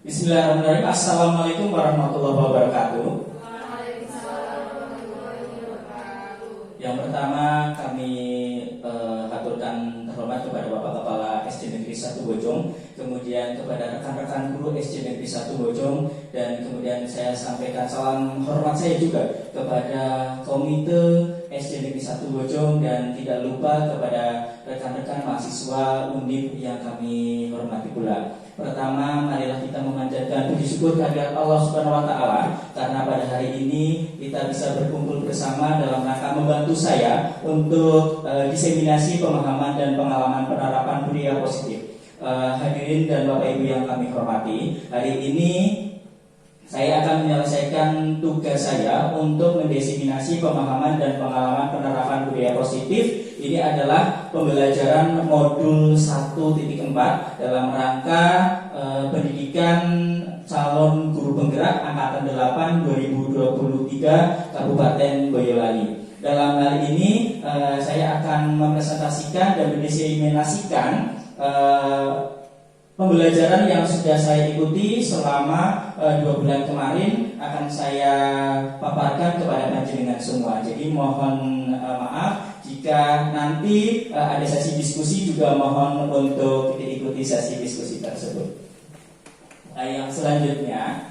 Bismillahirrahmanirrahim. Assalamualaikum warahmatullahi wabarakatuh. Yang pertama kami haturkan terhormat kepada Bapak Kepala SD Negeri 1 Bojong, kemudian kepada rekan-rekan guru SD Negeri 1 Bojong, dan kemudian saya sampaikan salam hormat saya juga kepada Komite SD Negeri 1 Bojong, dan tidak lupa kepada rekan-rekan mahasiswa Undip yang kami hormati pula. Pertama, marilah kita memanjatkan puji syukur kehadirat Allah Subhanahu wa taala karena pada hari ini kita bisa berkumpul bersama dalam rangka membantu saya untuk diseminasi pemahaman dan pengalaman penerapan budaya positif. Hadirin dan Bapak Ibu yang kami hormati, hari ini saya akan menyelesaikan tugas saya untuk mendiseminasi pemahaman dan pengalaman penerapan budaya positif. Ini adalah pembelajaran modul 1.4 dalam rangka pendidikan calon guru penggerak angkatan 8 2023 Kabupaten Boyolali. Dalam hal ini saya akan mempresentasikan dan mendiseminasikan pembelajaran yang sudah saya ikuti selama 2 bulan kemarin akan saya paparkan kepada panjenengan semua. Jadi mohon maaf jika nanti ada sesi diskusi, juga mohon untuk diikuti sesi diskusi tersebut. Yang selanjutnya,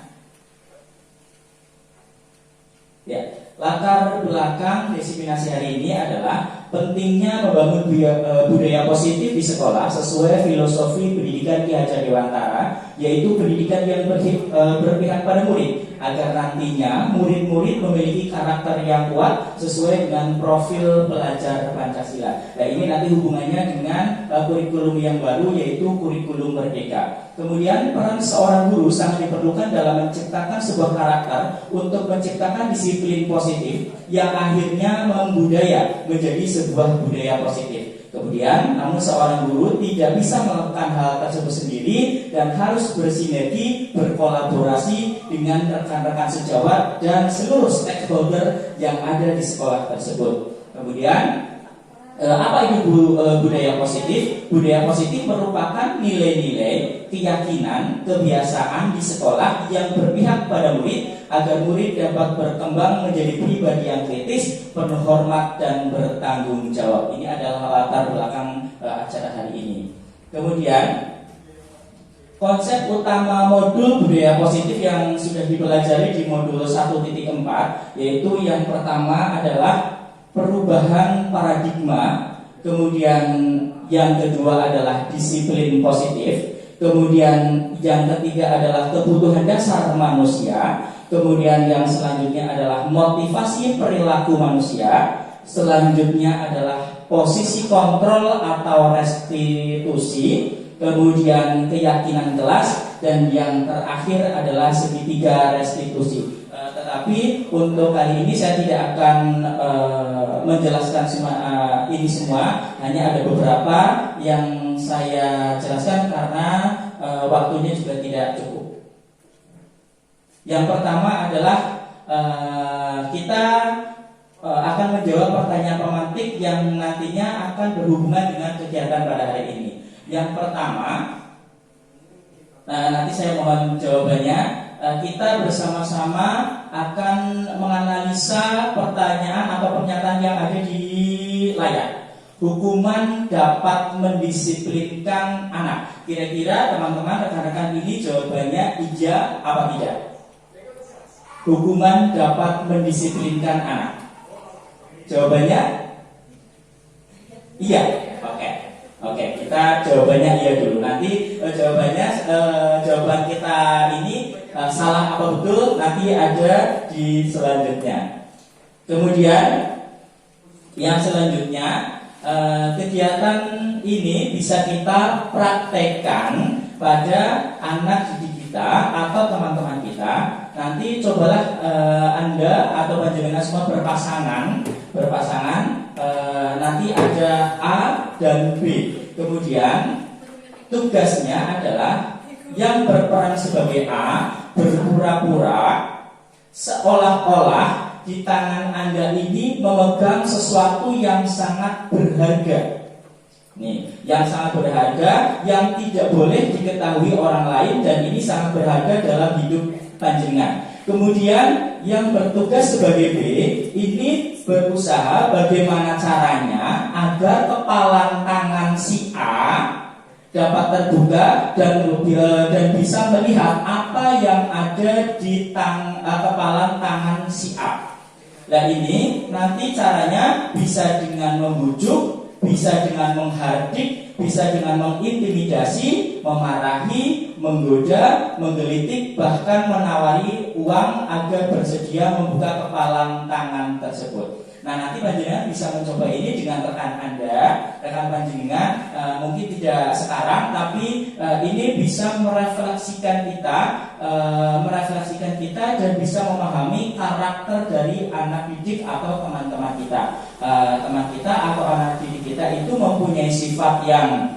ya, latar belakang diseminasi hari ini adalah pentingnya membangun budaya positif di sekolah sesuai filosofi pendidikan Ki Hajar Dewantara, yaitu pendidikan yang berpihak pada murid agar nantinya murid-murid memiliki karakter yang kuat sesuai dengan profil pelajar Pancasila. Nah, ini nanti hubungannya dengan kurikulum yang baru, yaitu kurikulum merdeka. Kemudian peran seorang guru sangat diperlukan dalam menciptakan sebuah karakter untuk menciptakan disiplin positif yang akhirnya membudaya menjadi sebuah budaya positif. Kemudian, namun seorang guru tidak bisa melakukan hal tersebut sendiri dan harus bersinergi, berkolaborasi dengan rekan-rekan sejawat dan seluruh stakeholder yang ada di sekolah tersebut. Kemudian, apa itu budaya positif? Budaya positif merupakan nilai-nilai, keyakinan, kebiasaan di sekolah yang berpihak pada murid agar murid dapat berkembang menjadi pribadi yang kritis, penuh hormat dan bertanggung jawab. Ini adalah latar belakang acara hari ini. Kemudian konsep utama modul budaya positif yang sudah dipelajari di modul 1.4, yaitu yang pertama adalah perubahan paradigma, kemudian yang kedua adalah disiplin positif, kemudian yang ketiga adalah kebutuhan dasar manusia, kemudian yang selanjutnya adalah motivasi perilaku manusia, selanjutnya adalah posisi kontrol atau restitusi, kemudian keyakinan kelas, dan yang terakhir adalah segitiga restitusi. Tetapi untuk kali ini saya tidak akan menjelaskan ini semua, hanya ada beberapa yang saya jelaskan karena waktunya juga tidak cukup. Yang pertama adalah kita akan menjawab pertanyaan pemantik yang nantinya akan berhubungan dengan kegiatan pada hari ini. Yang pertama, nanti saya mohon jawabannya. Kita bersama-sama akan menganalisa pertanyaan atau pernyataan yang ada di layar. Hukuman dapat mendisiplinkan anak. Kira-kira teman-teman rekan-rekan ini jawabannya iya apa tidak? Hukuman dapat mendisiplinkan anak. Jawabannya iya. Oke, kita jawabannya iya dulu. Nanti jawaban kita ini salah apa betul nanti ada di selanjutnya. Kemudian yang selanjutnya, kegiatan ini bisa kita praktekkan pada anak didik kita atau teman-teman kita. Nanti cobalah Anda atau panjenengan semua berpasangan. Nanti ada A dan B. Kemudian tugasnya adalah yang berperan sebagai A berpura-pura seolah-olah di tangan Anda ini memegang sesuatu yang sangat berharga. Nih, yang sangat berharga, yang tidak boleh diketahui orang lain, dan ini sangat berharga dalam hidup panjenengan. Kemudian yang bertugas sebagai B ini berusaha bagaimana caranya agar kepalan tangan si A dapat terbuka dan bisa melihat apa yang ada di kepalan tangan si A. Nah ini nanti caranya bisa dengan membujuk, bisa dengan menghardik, bisa dengan mengintimidasi, memarahi, menggoda, menggelitik, bahkan menawari uang agar bersedia membuka kepalan tangan tersebut. Nah nanti panjenengan bisa mencoba ini dengan rekan panjenengan, mungkin tidak sekarang, tapi ini bisa merefleksikan kita dan bisa memahami karakter dari anak didik atau teman-teman kita. Teman kita atau anak didik kita itu mempunyai sifat yang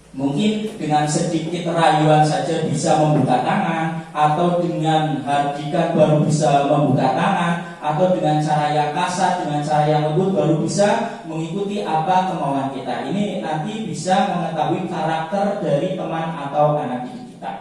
mungkin dengan sedikit rayuan saja bisa membuka tangan, atau dengan hardikan baru bisa membuka tangan, atau dengan cara yang kasar, dengan cara yang lembut baru bisa mengikuti apa kemauan kita. Ini nanti bisa mengetahui karakter dari teman atau anak didik kita.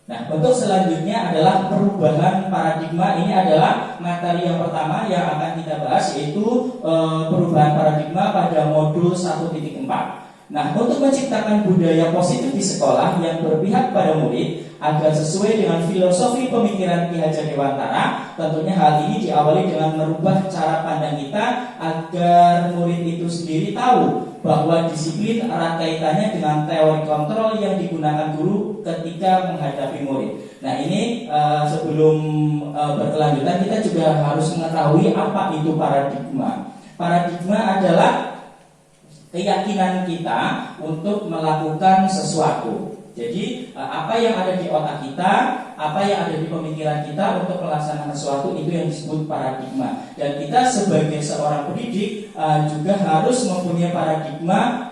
Nah, bentuk selanjutnya adalah perubahan paradigma. Ini adalah materi yang pertama yang akan kita bahas, yaitu perubahan paradigma pada modul 1.4. Nah, untuk menciptakan budaya positif di sekolah yang berpihak pada murid agar sesuai dengan filosofi pemikiran Ki Hajar Dewantara, tentunya hal ini diawali dengan merubah cara pandang kita agar murid itu sendiri tahu bahwa disiplin erat kaitannya dengan teori kontrol yang digunakan guru ketika menghadapi murid. Nah ini sebelum berkelanjutan kita juga harus mengetahui apa itu paradigma. Paradigma adalah keyakinan kita untuk melakukan sesuatu. Jadi apa yang ada di otak kita, apa yang ada di pemikiran kita untuk melaksanakan sesuatu, itu yang disebut paradigma. Dan kita sebagai seorang pendidik juga harus mempunyai paradigma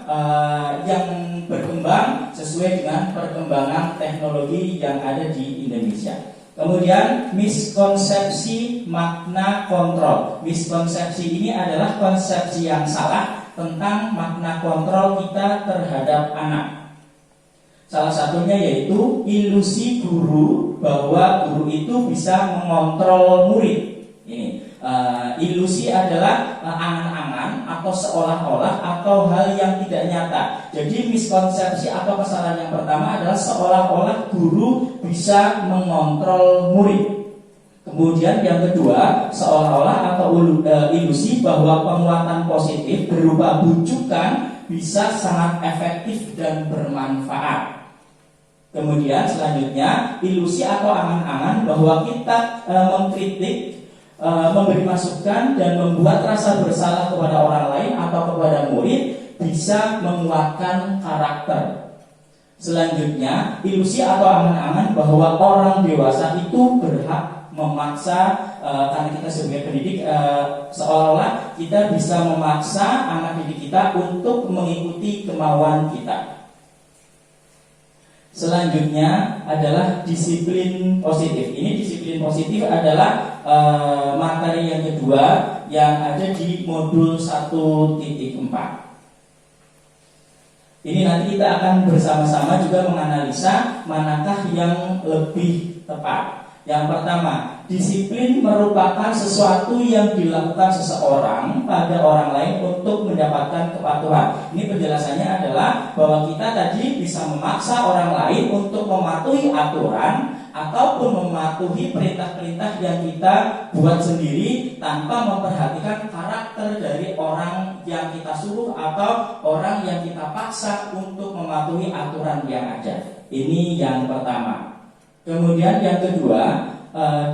yang berkembang sesuai dengan perkembangan teknologi yang ada di Indonesia. Kemudian miskonsepsi makna kontrol. Miskonsepsi ini adalah konsepsi yang salah tentang makna kontrol kita terhadap anak. Salah satunya yaitu ilusi guru bahwa guru itu bisa mengontrol murid. Ini ilusi adalah angan-angan atau seolah-olah atau hal yang tidak nyata. Jadi miskonsepsi atau kesalahan yang pertama adalah seolah-olah guru bisa mengontrol murid. Kemudian yang kedua, seolah-olah atau ilusi bahwa penguatan positif berupa bujukan bisa sangat efektif dan bermanfaat. Kemudian selanjutnya, ilusi atau angan-angan bahwa kita mengkritik, memberi masukan dan membuat rasa bersalah kepada orang lain atau kepada murid bisa menguatkan karakter. Selanjutnya, ilusi atau angan-angan bahwa orang dewasa itu berhak memaksa, karena kita sebagai pendidik seolah-olah kita bisa memaksa anak didik kita untuk mengikuti kemauan kita. Selanjutnya adalah disiplin positif. Ini disiplin positif adalah materi yang kedua yang ada di modul 1.4. Ini nanti kita akan bersama-sama juga menganalisa manakah yang lebih tepat. Yang pertama, disiplin merupakan sesuatu yang dilakukan seseorang pada orang lain untuk mendapatkan kepatuhan. Ini penjelasannya adalah bahwa kita tadi bisa memaksa orang lain untuk mematuhi aturan ataupun mematuhi perintah-perintah yang kita buat sendiri tanpa memperhatikan karakter dari orang yang kita suruh atau orang yang kita paksa untuk mematuhi aturan yang ada. Ini yang pertama. Kemudian yang kedua,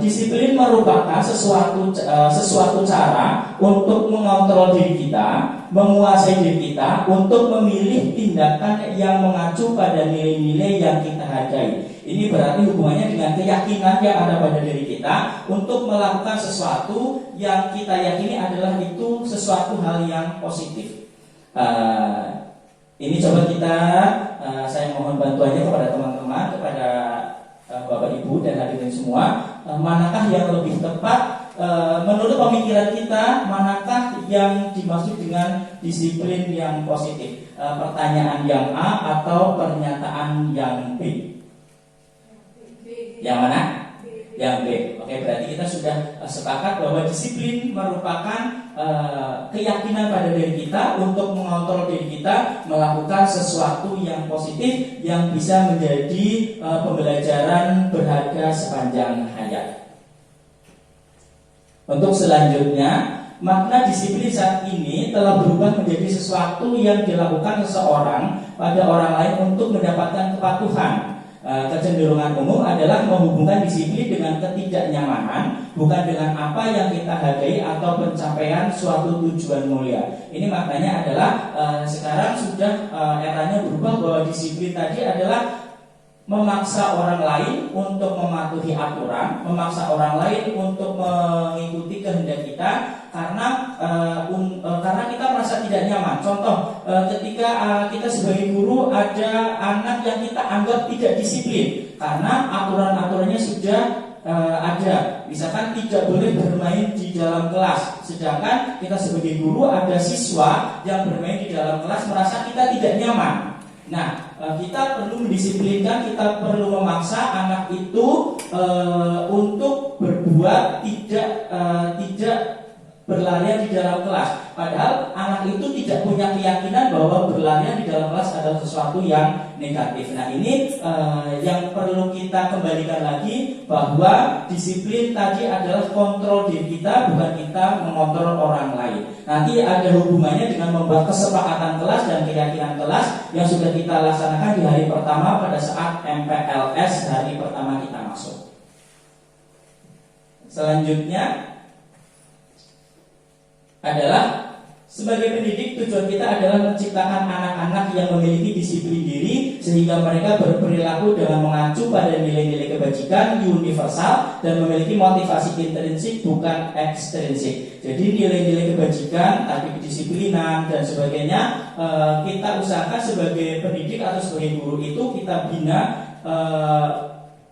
disiplin merupakan sesuatu cara untuk mengontrol diri kita, menguasai diri kita untuk memilih tindakan yang mengacu pada nilai-nilai yang kita hargai. Ini berarti hubungannya dengan keyakinan yang ada pada diri kita untuk melakukan sesuatu yang kita yakini adalah itu sesuatu hal yang positif. Ini coba saya mohon bantuannya kepada teman-teman, kepada Bapak Ibu dan hadirin semua, manakah yang lebih tepat menurut pemikiran kita, manakah yang dimaksud dengan disiplin yang positif? Pertanyaan yang A atau pernyataan yang B? Yang mana? Yang B. Oke, berarti kita sudah sepakat bahwa disiplin merupakan keyakinan pada diri kita untuk mengontrol diri kita melakukan sesuatu yang positif yang bisa menjadi pembelajaran berharga sepanjang hayat. Untuk selanjutnya, makna disiplin saat ini telah berubah menjadi sesuatu yang dilakukan seseorang pada orang lain untuk mendapatkan kepatuhan. Kecenderungan umum adalah menghubungkan disiplin dengan ketidaknyamanan, bukan dengan apa yang kita hargai atau pencapaian suatu tujuan mulia. Ini maknanya adalah sekarang sudah eranya berubah bahwa disiplin tadi adalah memaksa orang lain untuk mematuhi aturan, memaksa orang lain untuk mengikuti kehendak kita karena kita merasa tidak nyaman. Contoh, ketika kita sebagai guru ada anak yang kita anggap tidak disiplin karena aturan-aturannya sudah ada, misalkan tidak boleh bermain di dalam kelas, sedangkan kita sebagai guru ada siswa yang bermain di dalam kelas merasa kita tidak nyaman. Nah, kita perlu mendisiplinkan, kita perlu memaksa anak itu untuk berbuat tidak berlarian di dalam kelas. Padahal anak itu tidak punya keyakinan bahwa berlarian di dalam kelas adalah sesuatu yang negatif. Nah, ini yang perlu kita kembalikan lagi, bahwa disiplin tadi adalah kontrol diri kita, bukan kita mengontrol orang lain. Nanti ada hubungannya dengan membuat kesepakatan kelas dan keyakinan kelas yang sudah kita laksanakan di hari pertama pada saat MPLS hari pertama kita masuk. Selanjutnya adalah sebagai pendidik, tujuan kita adalah menciptakan anak-anak yang memiliki disiplin diri sehingga mereka berperilaku dengan mengacu pada nilai-nilai kebajikan universal dan memiliki motivasi intrinsik bukan ekstrinsik. Jadi nilai-nilai kebajikan, tadi kedisiplinan dan sebagainya, kita usahakan sebagai pendidik atau sebagai guru itu kita bina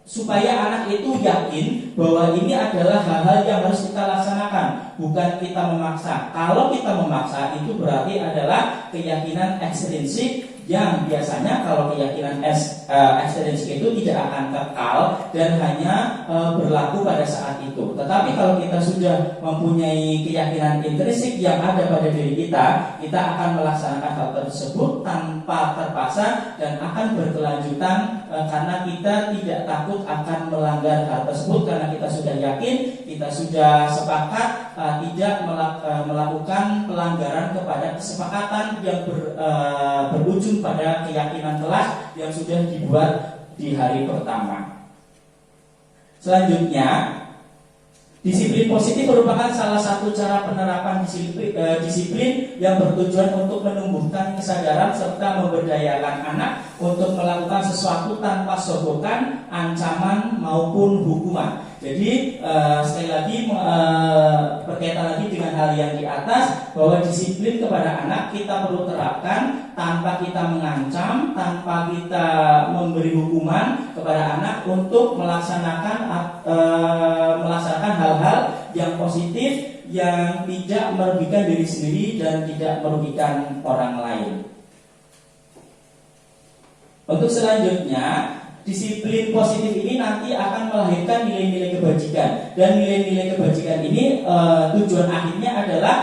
supaya anak itu yakin bahwa ini adalah hal-hal yang harus kita laksanakan, bukan kita memaksa. Kalau kita memaksa itu berarti adalah keyakinan ekstrinsik yang biasanya kalau keyakinan ekstrinsik itu tidak akan kekal dan hanya berlaku pada saat itu. Tetapi kalau kita sudah mempunyai keyakinan intrinsik yang ada pada diri kita akan melaksanakan hal tersebut tanpa terpaksa dan akan berkelanjutan karena kita tidak takut akan melanggar hal tersebut, karena kita sudah yakin, kita sudah sepakat tidak melakukan pelanggaran kepada kesepakatan yang berujung pada keyakinan kelas yang sudah dibuat di hari pertama. Selanjutnya, disiplin positif merupakan salah satu cara penerapan disiplin yang bertujuan untuk menumbuhkan kesadaran serta memberdayakan anak untuk melakukan sesuatu tanpa sogokan, ancaman maupun hukuman. Jadi sekali lagi berkaitan lagi dengan hal yang di atas, bahwa disiplin kepada anak kita perlu terapkan tanpa kita mengancam, tanpa kita memberi hukuman kepada anak untuk melaksanakan hal-hal yang positif yang tidak merugikan diri sendiri dan tidak merugikan orang lain. Untuk selanjutnya, disiplin positif ini nanti akan melahirkan nilai-nilai kebajikan, dan nilai-nilai kebajikan ini tujuan akhirnya adalah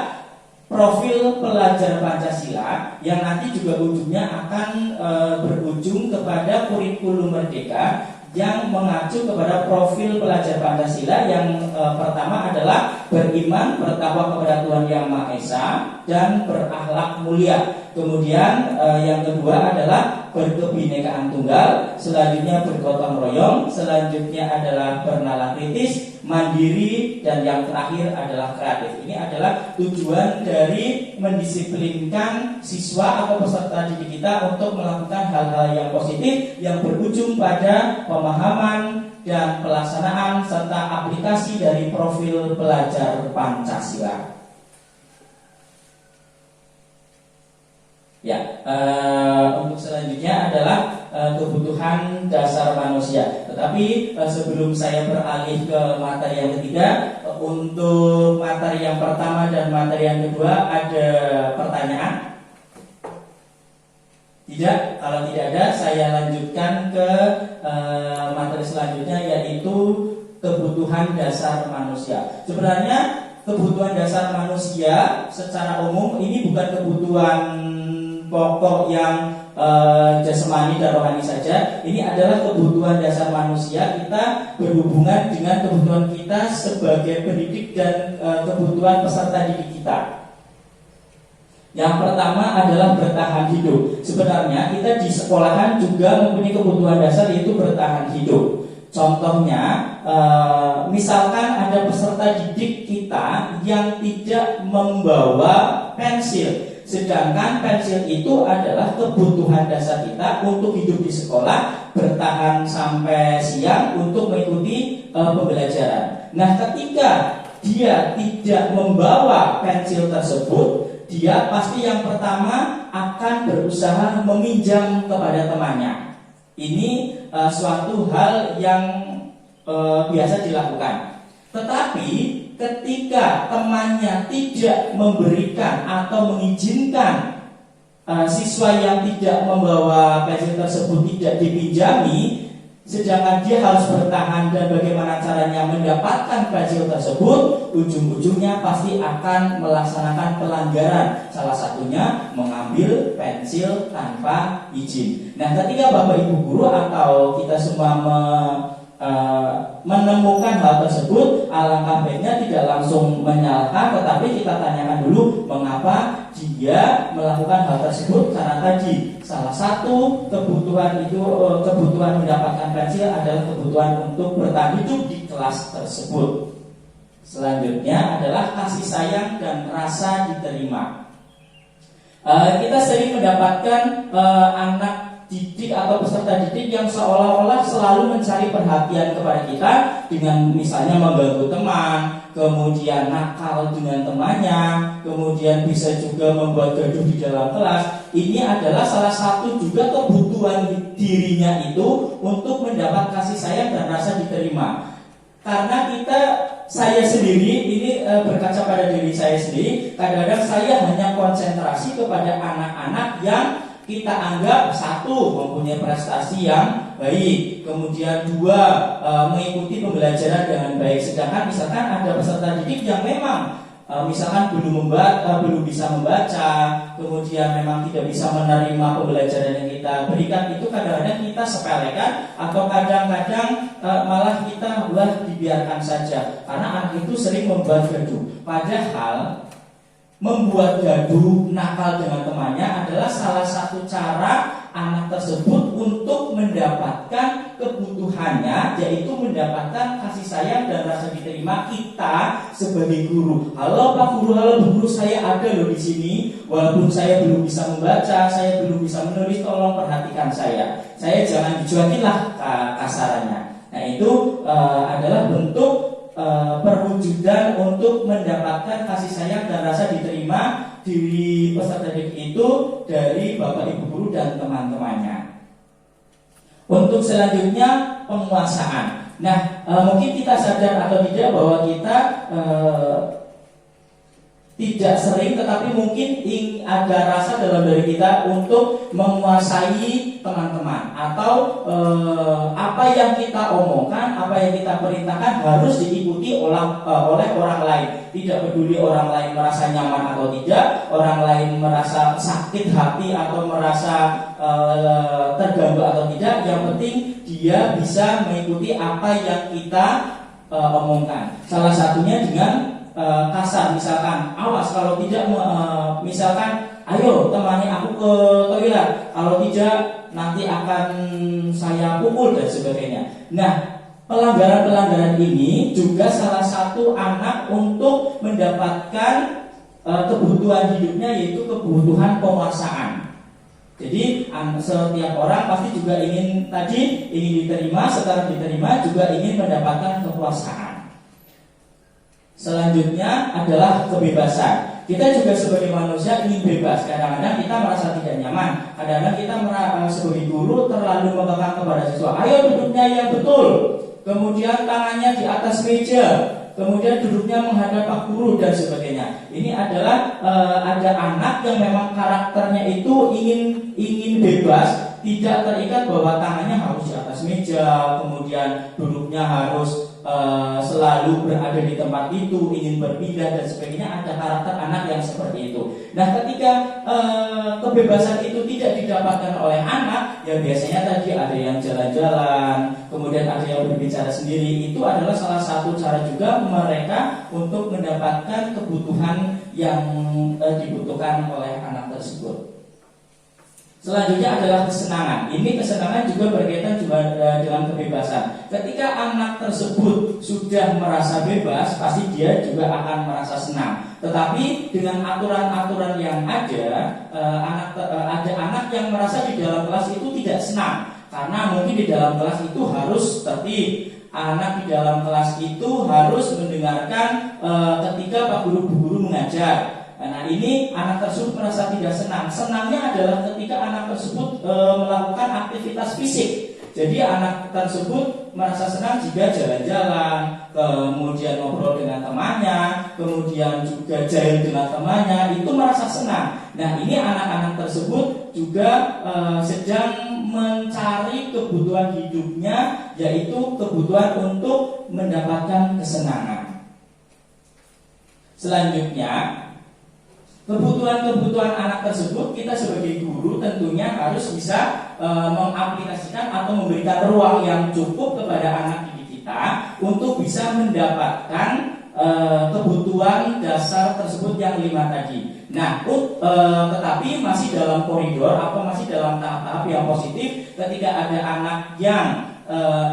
profil pelajar Pancasila yang nanti juga ujungnya akan berujung kepada kurikulum merdeka yang mengacu kepada profil pelajar Pancasila yang pertama adalah beriman, bertakwa kepada Tuhan Yang Maha Esa dan berakhlak mulia. Kemudian yang kedua adalah berkebinekaan tunggal, selanjutnya bergotong royong, selanjutnya adalah bernalar kritis, mandiri, dan yang terakhir adalah kreatif. Ini adalah tujuan dari mendisiplinkan siswa atau peserta didik kita untuk melakukan hal-hal yang positif yang berujung pada pemahaman dan pelaksanaan serta aplikasi dari profil pelajar Pancasila. Ya, untuk selanjutnya adalah kebutuhan dasar manusia. Tetapi sebelum saya beralih ke materi yang ketiga, untuk materi yang pertama dan materi yang kedua ada pertanyaan? Tidak? Kalau tidak ada, saya lanjutkan ke materi selanjutnya, yaitu kebutuhan dasar manusia. Sebenarnya kebutuhan dasar manusia secara umum ini bukan kebutuhan pokok yang jasmani dan rohani saja. Ini adalah kebutuhan dasar manusia. Kita berhubungan dengan kebutuhan kita sebagai pendidik dan kebutuhan peserta didik kita. Yang pertama adalah bertahan hidup. Sebenarnya kita di sekolahan juga mempunyai kebutuhan dasar, yaitu bertahan hidup. Contohnya, misalkan ada peserta didik kita yang tidak membawa pensil. Sedangkan pensil itu adalah kebutuhan dasar kita untuk hidup di sekolah, bertahan sampai siang untuk mengikuti pembelajaran. Nah, ketika dia tidak membawa pensil tersebut, dia pasti yang pertama akan berusaha meminjam kepada temannya. Ini suatu hal yang biasa dilakukan. Tetapi ketika temannya tidak memberikan atau mengizinkan siswa yang tidak membawa pensil tersebut tidak dipinjami, sedangkan dia harus bertahan dan bagaimana caranya mendapatkan pensil tersebut, ujung-ujungnya pasti akan melaksanakan pelanggaran. Salah satunya mengambil pensil tanpa izin. Nah, ketika Bapak Ibu guru atau kita semua menemukan hal tersebut, alangkah baiknya tidak langsung menyalahkan, tetapi kita tanyakan dulu mengapa dia melakukan hal tersebut. Karena tadi salah satu kebutuhan itu, kebutuhan mendapatkan pensil adalah kebutuhan untuk bertahan hidup di kelas tersebut. Selanjutnya adalah kasih sayang dan rasa diterima. Kita sering mendapatkan anak didik atau peserta didik yang seolah-olah selalu mencari perhatian kepada kita dengan misalnya mengganggu teman, kemudian nakal dengan temannya, kemudian bisa juga membuat gaduh di dalam kelas. Ini adalah salah satu juga kebutuhan dirinya itu untuk mendapat kasih sayang dan rasa diterima. Karena saya sendiri ini berkaca pada diri saya sendiri, kadang-kadang saya hanya konsentrasi kepada anak-anak yang kita anggap satu mempunyai prestasi yang baik, kemudian dua mengikuti pembelajaran dengan baik. Sedangkan misalkan ada peserta didik yang memang misalkan belum bisa membaca, kemudian memang tidak bisa menerima pembelajaran yang kita berikan, itu kadang-kadang kita sepelekan atau kadang-kadang malah kita dibiarkan saja karena anak itu sering membuat gaduh. Padahal membuat gaduh, nakal dengan temannya adalah salah satu cara anak tersebut untuk mendapatkan kebutuhannya, yaitu mendapatkan kasih sayang dan rasa diterima kita sebagai guru. Halo Pak Guru, halo Bu Guru, saya ada loh di sini. Walaupun saya belum bisa membaca, saya belum bisa menulis, tolong perhatikan saya. Saya jangan dicuekin lah kasarannya. Nah, itu adalah bentuk perwujudan untuk mendapatkan kasih sayang dan rasa diterima di peserta didik itu dari Bapak Ibu guru dan teman-temannya. Untuk selanjutnya penguasaan. Nah, mungkin kita sadar atau tidak bahwa kita tidak sering, tetapi mungkin ada rasa dalam diri kita untuk menguasai teman-teman atau apa yang kita omongkan, apa yang kita perintahkan harus diikuti oleh orang lain. Tidak peduli orang lain merasa nyaman atau tidak, orang lain merasa sakit hati atau merasa terganggu atau tidak. Yang penting dia bisa mengikuti apa yang kita omongkan. Salah satunya dengan kasar, misalkan awas kalau tidak, misalkan ayo temani aku ke toilet, kalau tidak nanti akan saya pukul dan sebagainya. Nah, pelanggaran-pelanggaran ini juga salah satu anak untuk mendapatkan kebutuhan hidupnya, yaitu kebutuhan penguasaan. Jadi setiap orang pasti juga ingin diterima, setelah diterima juga ingin mendapatkan kekuasaan. Selanjutnya adalah kebebasan. Kita juga sebagai manusia ingin bebas. Kadang-kadang kita merasa tidak nyaman. Kadang-kadang kita sebagai guru terlalu mengekang kepada siswa. Ayo duduknya yang betul. Kemudian tangannya di atas meja. kemudian duduknya menghadap Pak Guru dan sebagainya. Ini adalah ada anak yang memang karakternya itu ingin bebas, tidak terikat bahwa tangannya harus di atas meja, kemudian duduknya harus selalu berada di tempat itu, ingin berpindah dan sebagainya. Ada karakter anak yang seperti itu. Nah, ketika kebebasan itu tidak didapatkan oleh anak, ya biasanya tadi ada yang jalan-jalan, kemudian ada yang berbicara sendiri. Itu adalah salah satu cara juga mereka untuk mendapatkan kebutuhan yang dibutuhkan oleh anak tersebut. Selanjutnya adalah kesenangan. Ini kesenangan juga berkaitan juga dengan kebebasan. Ketika anak tersebut sudah merasa bebas, pasti dia juga akan merasa senang. Tetapi dengan aturan-aturan yang ada, ada anak yang merasa di dalam kelas itu tidak senang, karena mungkin di dalam kelas itu harus tertib. Anak di dalam kelas itu harus mendengarkan ketika Pak Guru mengajar. Nah, ini anak tersebut merasa tidak senang. Senangnya adalah ketika anak tersebut melakukan aktivitas fisik. Jadi anak tersebut merasa senang jika jalan-jalan, kemudian ngobrol dengan temannya, kemudian juga jalan dengan temannya, itu merasa senang. Nah, ini anak-anak tersebut juga sedang mencari kebutuhan hidupnya, yaitu kebutuhan untuk mendapatkan kesenangan. Selanjutnya, kebutuhan-kebutuhan anak tersebut kita sebagai guru tentunya harus bisa mengaplikasikan atau memberikan ruang yang cukup kepada anak didik kita untuk bisa mendapatkan kebutuhan dasar tersebut yang 5 tadi. Nah, tetapi masih dalam koridor atau masih dalam tahap-tahap yang positif. Ketika ada anak yang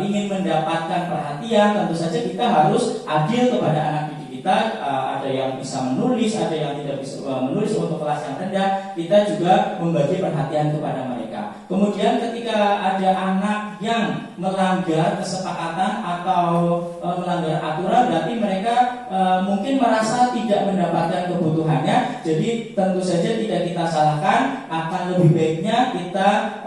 ingin mendapatkan perhatian, tentu saja kita harus adil kepada anak didik kita. Ada yang bisa menulis, ada yang tidak bisa menulis untuk kelas yang rendah. Kita juga membagi perhatian kepada mereka. Kemudian ketika ada anak yang melanggar kesepakatan atau melanggar aturan, berarti mereka mungkin merasa tidak mendapatkan kebutuhannya. Jadi tentu saja tidak kita salahkan. Akan lebih baiknya kita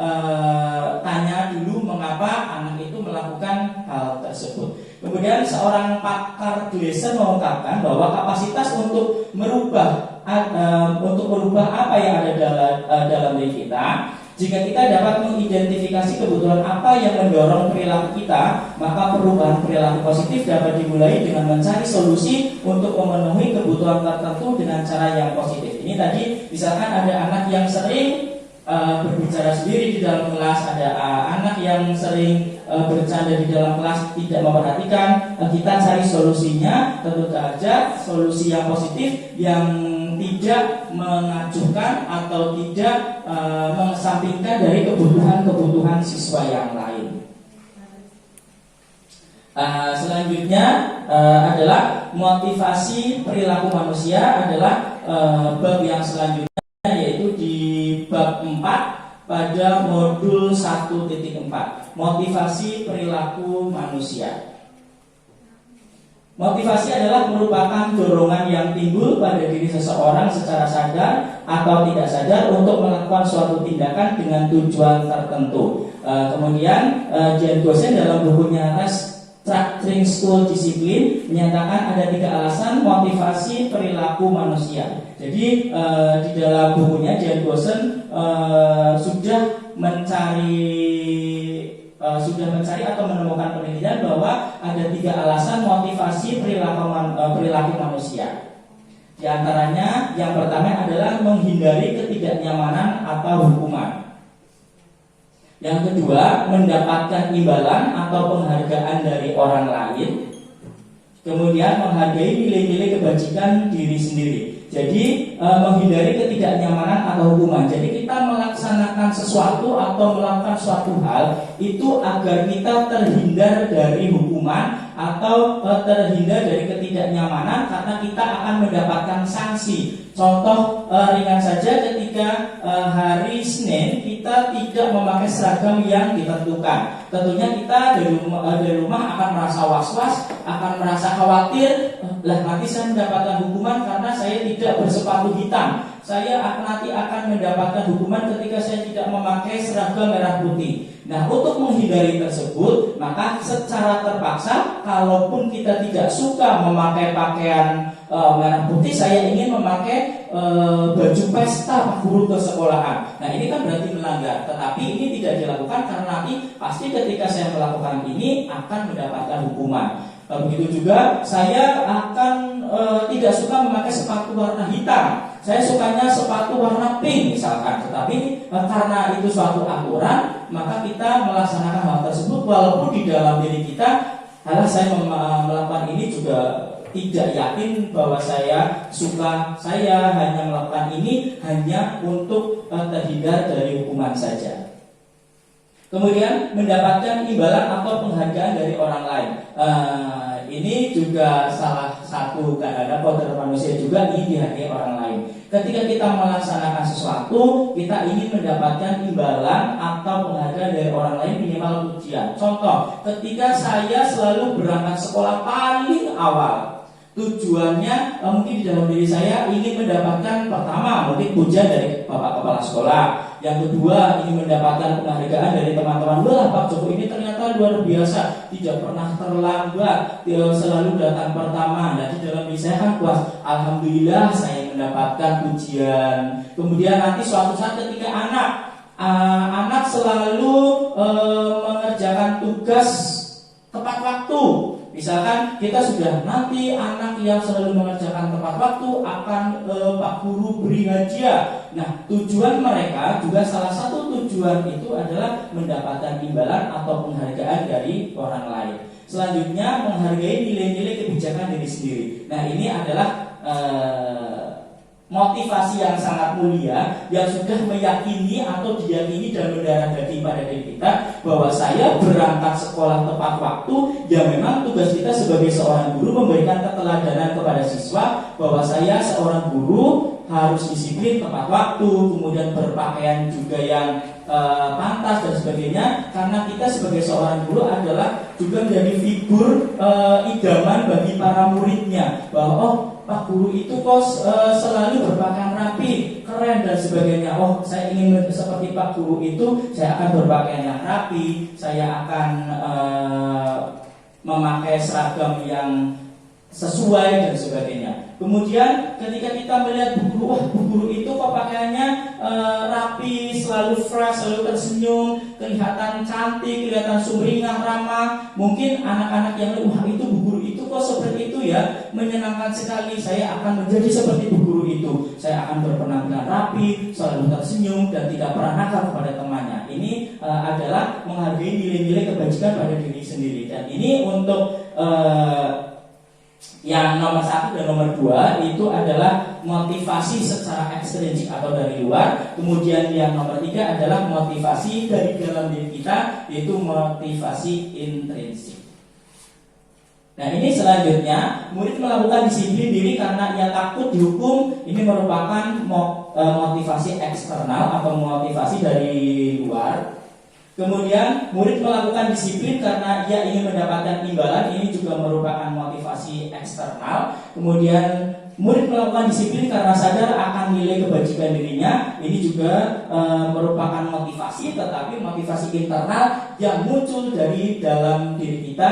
tanya dulu mengapa anak itu melakukan hal tersebut. Kemudian seorang pakar Gleason mengungkapkan bahwa kapasitas untuk merubah apa yang ada dalam diri kita, jika kita dapat mengidentifikasi kebutuhan apa yang mendorong perilaku kita, maka perubahan perilaku positif dapat dimulai dengan mencari solusi untuk memenuhi kebutuhan tertentu dengan cara yang positif. Ini tadi misalkan ada anak yang sering berbicara sendiri di dalam kelas, ada anak yang sering bercanda di dalam kelas, tidak memperhatikan. Kita cari solusinya, tentu saja solusi yang positif yang tidak mengacuhkan atau tidak mengesampingkan dari kebutuhan-kebutuhan siswa yang lain. Selanjutnya adalah motivasi perilaku manusia, adalah bab yang selanjutnya, yaitu di bab 4 pada modul 1.4, motivasi perilaku manusia. Motivasi adalah merupakan dorongan yang timbul pada diri seseorang secara sadar atau tidak sadar untuk melakukan suatu tindakan dengan tujuan tertentu. Kemudian Jan Gosen dalam bukunya Structuring School Discipline menyatakan ada 3 alasan motivasi perilaku manusia. Jadi di dalam bukunya Jan Gosen sudah mencari atau menemukan penelitian bahwa ada 3 alasan motivasi perilaku manusia. Di antaranya yang pertama adalah menghindari ketidaknyamanan atau hukuman. Yang kedua, mendapatkan imbalan atau penghargaan dari orang lain. Kemudian menghargai nilai-nilai kebajikan diri sendiri. Jadi menghindari ketidaknyamanan atau hukuman. Jadi kita melaksanakan sesuatu atau melakukan suatu hal itu agar kita terhindar dari hukuman atau terhindar dari ketidaknyamanan, karena kita akan mendapatkan sanksi. Contoh ringan saja, ketika hari Senin kita tidak memakai seragam yang ditentukan. Tentunya kita dari rumah akan merasa was-was, akan merasa khawatir. lah nanti saya mendapatkan hukuman karena saya tidak bersepatu hitam. Saya nanti akan mendapatkan hukuman ketika saya tidak memakai seragam merah putih. Nah, untuk menghindari tersebut, maka secara terpaksa, kalaupun kita tidak suka memakai pakaian merah putih, saya ingin memakai baju pesta Pak Guru ke sekolahan. Nah, ini kan berarti melanggar. Tetapi ini tidak dilakukan karena nanti pasti ketika saya melakukan ini akan mendapatkan hukuman. Begitu juga saya akan tidak suka memakai sepatu warna hitam. Saya sukanya sepatu warna pink misalkan. Tetapi karena itu suatu aturan, maka kita melaksanakan hal tersebut walaupun di dalam diri kita, saya melakukan ini juga tidak yakin bahwa saya suka. Saya hanya melakukan ini hanya untuk terhindar dari hukuman saja. Kemudian mendapatkan imbalan atau penghargaan dari orang lain. Ini juga salah satu kadang-kadang kodrat manusia juga ingin dihargai orang lain. Ketika kita melaksanakan sesuatu, kita ingin mendapatkan imbalan atau penghargaan dari orang lain, minimal pujian. Contoh, ketika saya selalu berangkat sekolah paling awal, tujuannya mungkin di dalam diri saya ingin mendapatkan pertama mungkin pujian dari Bapak Kepala Sekolah, yang kedua ingin mendapatkan penghargaan dari teman-teman. Wah, Pak Joko ini ternyata luar biasa, tidak pernah terlambat, selalu datang pertama. Nah, di dalam diri saya kan puas, alhamdulillah saya mendapatkan pujian. Kemudian nanti suatu saat ketika anak selalu mengerjakan tugas tepat waktu. Misalkan kita sudah nanti anak yang selalu mengerjakan tepat waktu akan Pak Guru beri hadiah. Nah, tujuan mereka juga salah satu tujuan itu adalah mendapatkan imbalan atau penghargaan dari orang lain. Selanjutnya menghargai nilai-nilai kebijakan diri sendiri. Nah, ini adalah motivasi yang sangat mulia yang sudah meyakini atau diyakini dan mendarah daging pada diri kita bahwa saya berangkat sekolah tepat waktu. Ya, memang tugas kita sebagai seorang guru memberikan keteladanan kepada siswa bahwa saya seorang guru harus disiplin tepat waktu, kemudian berpakaian juga yang pantas dan sebagainya, karena kita sebagai seorang guru adalah juga menjadi figur idaman bagi para muridnya bahwa oh, Pak Guru itu kok selalu berpakaian rapi, keren dan sebagainya. Oh, saya ingin seperti Pak Guru itu, saya akan berpakaian yang rapi, saya akan memakai seragam yang sesuai dan sebagainya. Kemudian ketika kita melihat Bu Guru, wah, Bu Guru itu kok pakaiannya rapi, selalu fresh, selalu tersenyum, kelihatan cantik, kelihatan sumringah, ramah. Mungkin anak-anak yang wah, itu Bu Guru itu kok seperti itu ya, menyenangkan sekali, saya akan menjadi seperti Bu Guru itu. Saya akan berpenampilan rapi, selalu tersenyum dan tidak pernah nakal kepada temannya. Ini adalah menghargai nilai-nilai kebajikan pada diri sendiri. Dan ini untuk yang nomor 1 dan nomor 2 itu adalah motivasi secara ekstrinsik atau dari luar. Kemudian yang nomor 3 adalah motivasi dari dalam diri kita, yaitu motivasi intrinsik. Nah, ini selanjutnya murid melakukan disiplin diri karena ia takut dihukum. Ini merupakan motivasi eksternal atau motivasi dari luar. Kemudian murid melakukan disiplin karena ia ingin mendapatkan imbalan. Ini juga merupakan motivasi eksternal. Kemudian murid melakukan disiplin karena sadar akan nilai kebajikan dirinya. Ini juga merupakan motivasi, tetapi motivasi internal yang muncul dari dalam diri kita,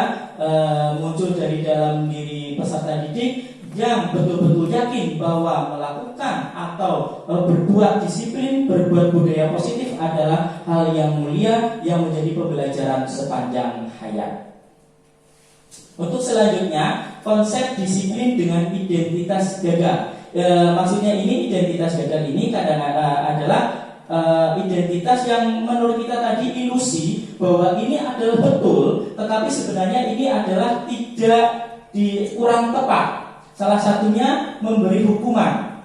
muncul dari dalam diri peserta didik yang betul-betul yakin bahwa melakukan atau berbuat disiplin, berbuat budaya positif adalah hal yang mulia yang menjadi pembelajaran sepanjang hayat. Untuk selanjutnya, konsep disiplin dengan identitas gagal. Maksudnya ini identitas gagal ini kadang-kadang adalah identitas yang menurut kita tadi ilusi bahwa ini adalah betul, tetapi sebenarnya ini adalah tidak kurang tepat. Salah satunya memberi hukuman.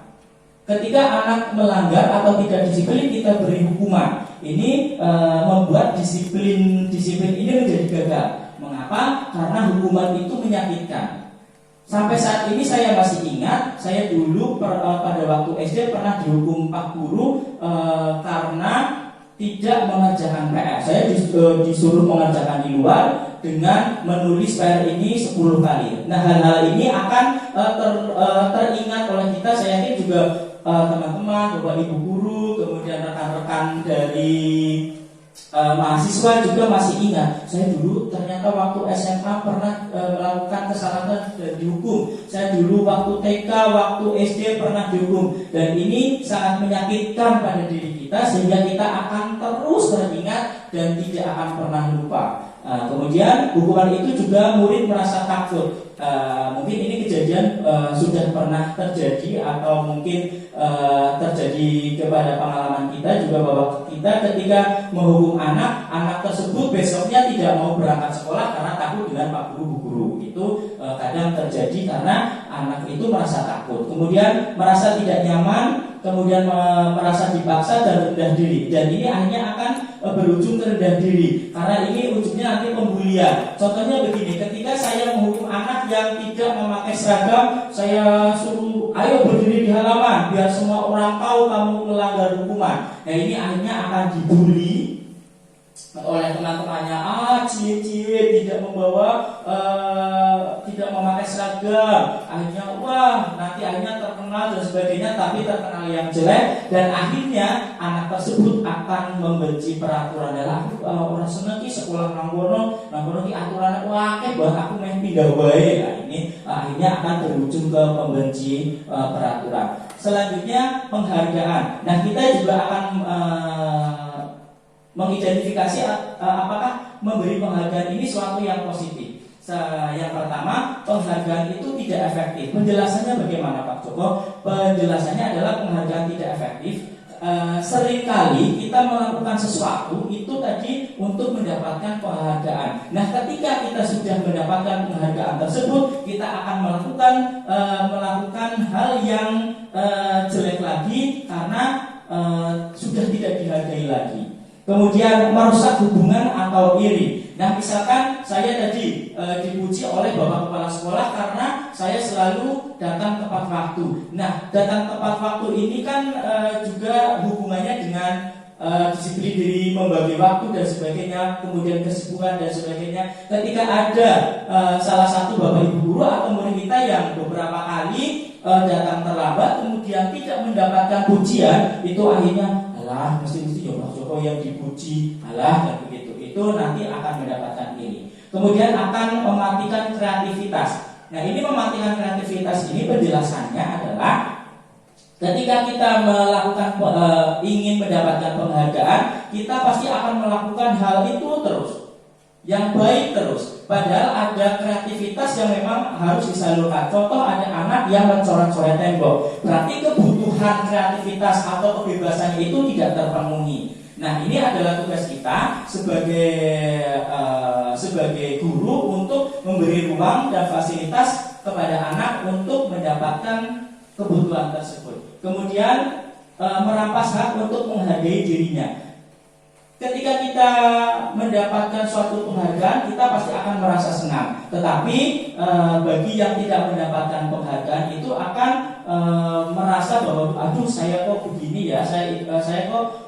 Ketika anak melanggar atau tidak disiplin, kita beri hukuman. Ini membuat disiplin ini menjadi gagal. Mengapa? Karena hukuman itu menyakitkan. Sampai saat ini saya masih ingat, saya dulu pada waktu SD pernah dihukum Pak Guru karena tidak mengerjakan PR. Saya disuruh mengerjakan di luar. dengan menulis PR ini 10 kali. Nah, hal-hal ini akan teringat oleh kita. Saya yakin juga teman-teman, Bapak Ibu guru, kemudian rekan-rekan dari mahasiswa juga masih ingat. Saya dulu ternyata waktu SMA pernah melakukan kesalahan dan dihukum. Saya dulu waktu TK, waktu SD pernah dihukum. Dan ini sangat menyakitkan pada diri kita, sehingga kita akan terus teringat dan tidak akan pernah lupa. Kemudian hukuman itu juga murid merasa takut. Mungkin ini kejadian sudah pernah terjadi atau mungkin terjadi kepada pengalaman kita juga, bahwa kita ketika menghukum anak tersebut besoknya tidak mau berangkat sekolah karena takut dengan Pak Guru, Bu Guru. Itu kadang terjadi karena anak itu merasa takut, kemudian merasa tidak nyaman, kemudian merasa dipaksa dan rendah diri. Dan ini akhirnya akan berujung ke rendah diri, karena ini ujungnya nanti pembulian. Contohnya begini, ketika saya menghukum anak yang tidak memakai seragam, saya suruh ayo berdiri di halaman biar semua orang tahu kamu melanggar hukuman. Nah, ini akhirnya akan dibully oleh teman-temannya. Cie tidak membawa tidak memakai seragam, akhirnya wah nanti akhirnya terkenal dan sebagainya, tapi terkenal yang jelek, dan akhirnya anak tersebut akan membenci peraturan. Dalam orang seneng ki sekolah nanggono ki aturan wah bah aku main pindah wae. Nah, ini akhirnya akan berujung ke membenci peraturan. Selanjutnya penghargaan. Nah, kita juga akan mengidentifikasi apakah memberi penghargaan ini suatu yang positif. Yang pertama, penghargaan itu tidak efektif. Penjelasannya bagaimana Pak Joko? Penjelasannya adalah penghargaan tidak efektif. Seringkali kita melakukan sesuatu itu tadi untuk mendapatkan penghargaan. Nah, ketika kita sudah mendapatkan penghargaan tersebut, kita akan melakukan hal yang jelek lagi karena sudah tidak dihargai lagi. Kemudian merusak hubungan atau iri. Nah, misalkan saya tadi dipuji oleh Bapak Kepala Sekolah karena saya selalu datang tepat waktu. Nah, datang tepat waktu ini kan juga hubungannya dengan disiplin diri, membagi waktu dan sebagainya, kemudian kesibukan dan sebagainya. Ketika ada salah satu Bapak Ibu guru atau murid kita yang beberapa kali datang terlambat, kemudian tidak mendapatkan pujian, itu akhirnya alah mesti Joko yang dipuji, alah dan begitu. Itu nanti akan mendapatkan ini. Kemudian akan mematikan kreativitas. Nah, ini mematikan kreativitas ini penjelasannya adalah ketika kita melakukan ingin mendapatkan penghargaan, kita pasti akan melakukan hal itu terus, yang baik terus. Padahal ada kreativitas yang memang harus disalurkan. Contoh, ada anak yang mencoret-coret tembok, berarti kebutuhan kreativitas atau kebebasannya itu tidak terpenuhi. Nah, ini adalah tugas kita sebagai guru untuk memberi ruang dan fasilitas kepada anak untuk mendapatkan kebutuhan tersebut. Kemudian merampas hak untuk menghargai dirinya. Ketika kita mendapatkan suatu penghargaan, kita pasti akan merasa senang. Tetapi bagi yang tidak mendapatkan penghargaan itu akan merasa bahwa aduh saya kok begini ya, saya kok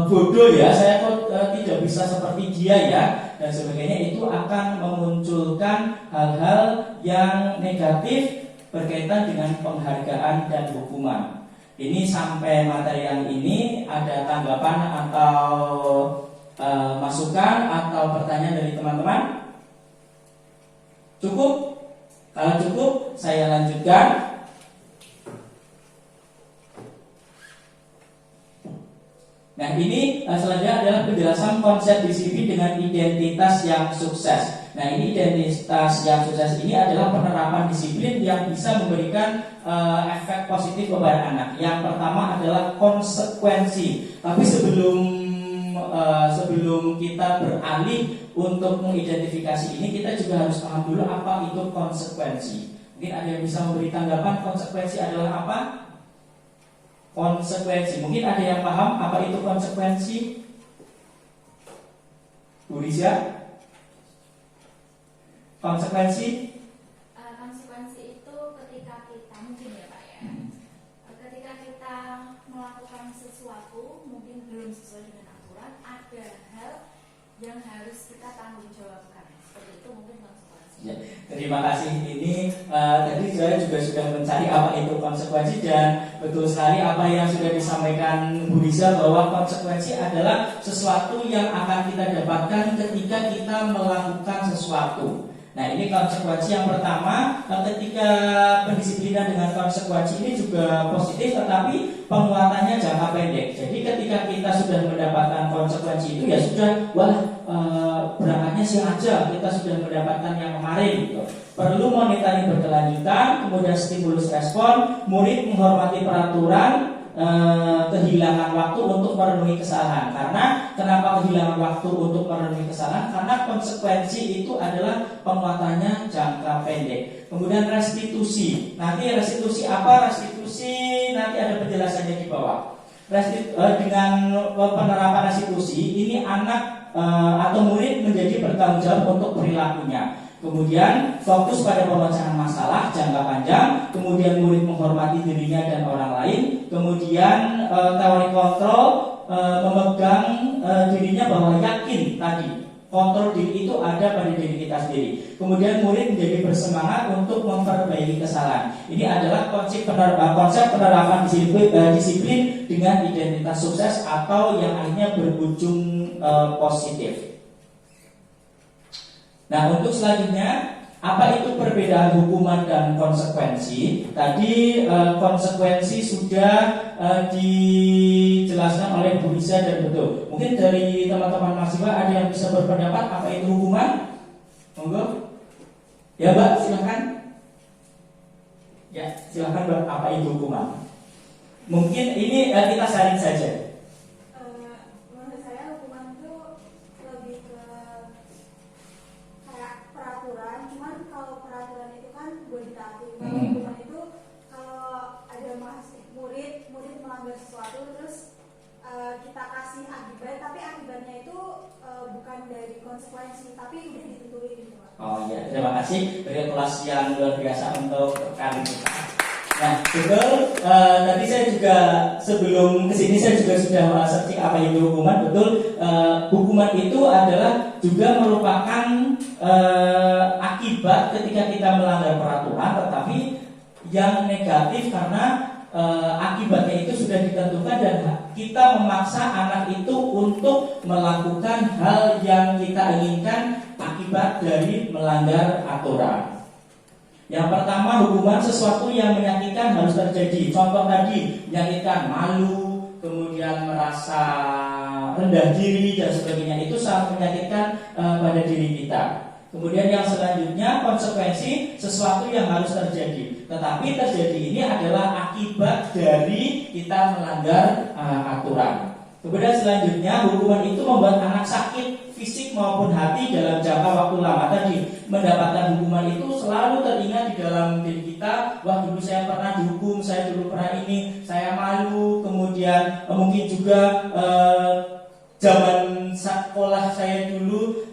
bodoh ya, saya kok tidak bisa seperti dia ya, dan sebagainya. Itu akan memunculkan hal-hal yang negatif berkaitan dengan penghargaan dan hukuman. Ini sampai materi yang ini ada tanggapan atau masukan atau pertanyaan dari teman-teman? Cukup? Kalau cukup, saya lanjutkan. Nah, ini selanjutnya adalah penjelasan konsep disiplin dengan identitas yang sukses. Nah, ini identitas yang sukses ini adalah penerapan disiplin yang bisa memberikan efek positif kepada anak. Yang pertama adalah konsekuensi. Tapi sebelum kita beralih untuk mengidentifikasi ini, kita juga harus paham dulu apa itu konsekuensi. Mungkin ada yang bisa memberi tanggapan konsekuensi adalah apa? Konsekuensi. Mungkin ada yang paham apa itu konsekuensi? Bu Rizya? Konsekuensi itu ketika kita mungkin ya Pak ya, ketika kita melakukan sesuatu mungkin belum sesuai dengan aturan, ada hal yang harus kita tanggung jawabkan. seperti itu mungkin konsekuensi. Ya, terima kasih. Ini tadi saya juga sudah mencari apa itu konsekuensi, dan betul sekali apa yang sudah disampaikan Bu Risa, bahwa konsekuensi adalah sesuatu yang akan kita dapatkan ketika kita melakukan sesuatu. Nah, ini konsekuensi yang pertama. Ketika pendisiplinan dengan konsekuensi ini juga positif, tetapi penguatannya jangka pendek. Jadi ketika kita sudah mendapatkan konsekuensi itu, ya sudah, berangkatnya siang aja, kita sudah mendapatkan yang kemarin gitu. Perlu monitoring berkelanjutan, kemudian stimulus respon, murid menghormati peraturan, kehilangan waktu untuk memenuhi kesalahan. Karena kenapa kehilangan waktu untuk memenuhi kesalahan? Karena konsekuensi itu adalah penguatannya jangka pendek. Kemudian restitusi. Nanti restitusi apa? Restitusi nanti ada penjelasannya di bawah. Dengan penerapan restitusi ini anak atau murid menjadi bertanggung jawab untuk perilakunya. Kemudian fokus pada pemecahan masalah jangka panjang. Kemudian murid menghormati dirinya dan orang lain. Kemudian teori kontrol, memegang dirinya bahwa yakin tadi kontrol diri itu ada pada diri kita sendiri. Kemudian murid menjadi bersemangat untuk memperbaiki kesalahan. Ini adalah konsep penerapan disiplin dengan identitas sukses atau yang akhirnya berujung positif. Nah, untuk selanjutnya, apa itu perbedaan hukuman dan konsekuensi? Tadi konsekuensi sudah dijelaskan oleh Bu Risa dan betul. Mungkin dari teman-teman mahasiswa ada yang bisa berpendapat apa itu hukuman? Monggo. Ya, Mbak, silakan. Ya, silakan, Mbak, apa itu hukuman? Mungkin ini kita sharing saja. Menurut saya hukuman itu lebih ke peraturan, cuman kalau peraturan itu kan boleh ditaati. Kalau hukuman itu kalau ada murid melanggar sesuatu terus kita kasih akibat, tapi akibatnya itu bukan dari konsekuensi, tapi udah ditentuin gitu. Oh ya, terima kasih beri kelas yang luar biasa untuk kali kita. Nah, betul. Tadi saya juga sebelum kesini saya juga sudah searching apa itu hukuman. Betul. Hukuman itu adalah juga merupakan akibat ketika kita melanggar peraturan, tetapi yang negatif karena akibatnya itu sudah ditentukan dan kita memaksa anak itu untuk melakukan hal yang kita inginkan akibat dari melanggar aturan. Yang pertama, hukuman sesuatu yang menyakitkan harus terjadi. Contoh tadi, menyakitkan, malu, kemudian merasa rendah diri dan sebagainya, itu sangat menyakitkan pada diri kita. Kemudian yang selanjutnya, konsekuensi sesuatu yang harus terjadi. Tetapi terjadi ini adalah akibat dari kita melanggar aturan. Kemudian selanjutnya, hukuman itu membuat anak sakit fisik maupun hati dalam jangka waktu lama. Tadi mendapatkan hukuman itu selalu teringat di dalam diri kita. Wah, dulu saya pernah dihukum, saya dulu pernah ini, saya malu. Kemudian mungkin juga zaman sekolah saya dulu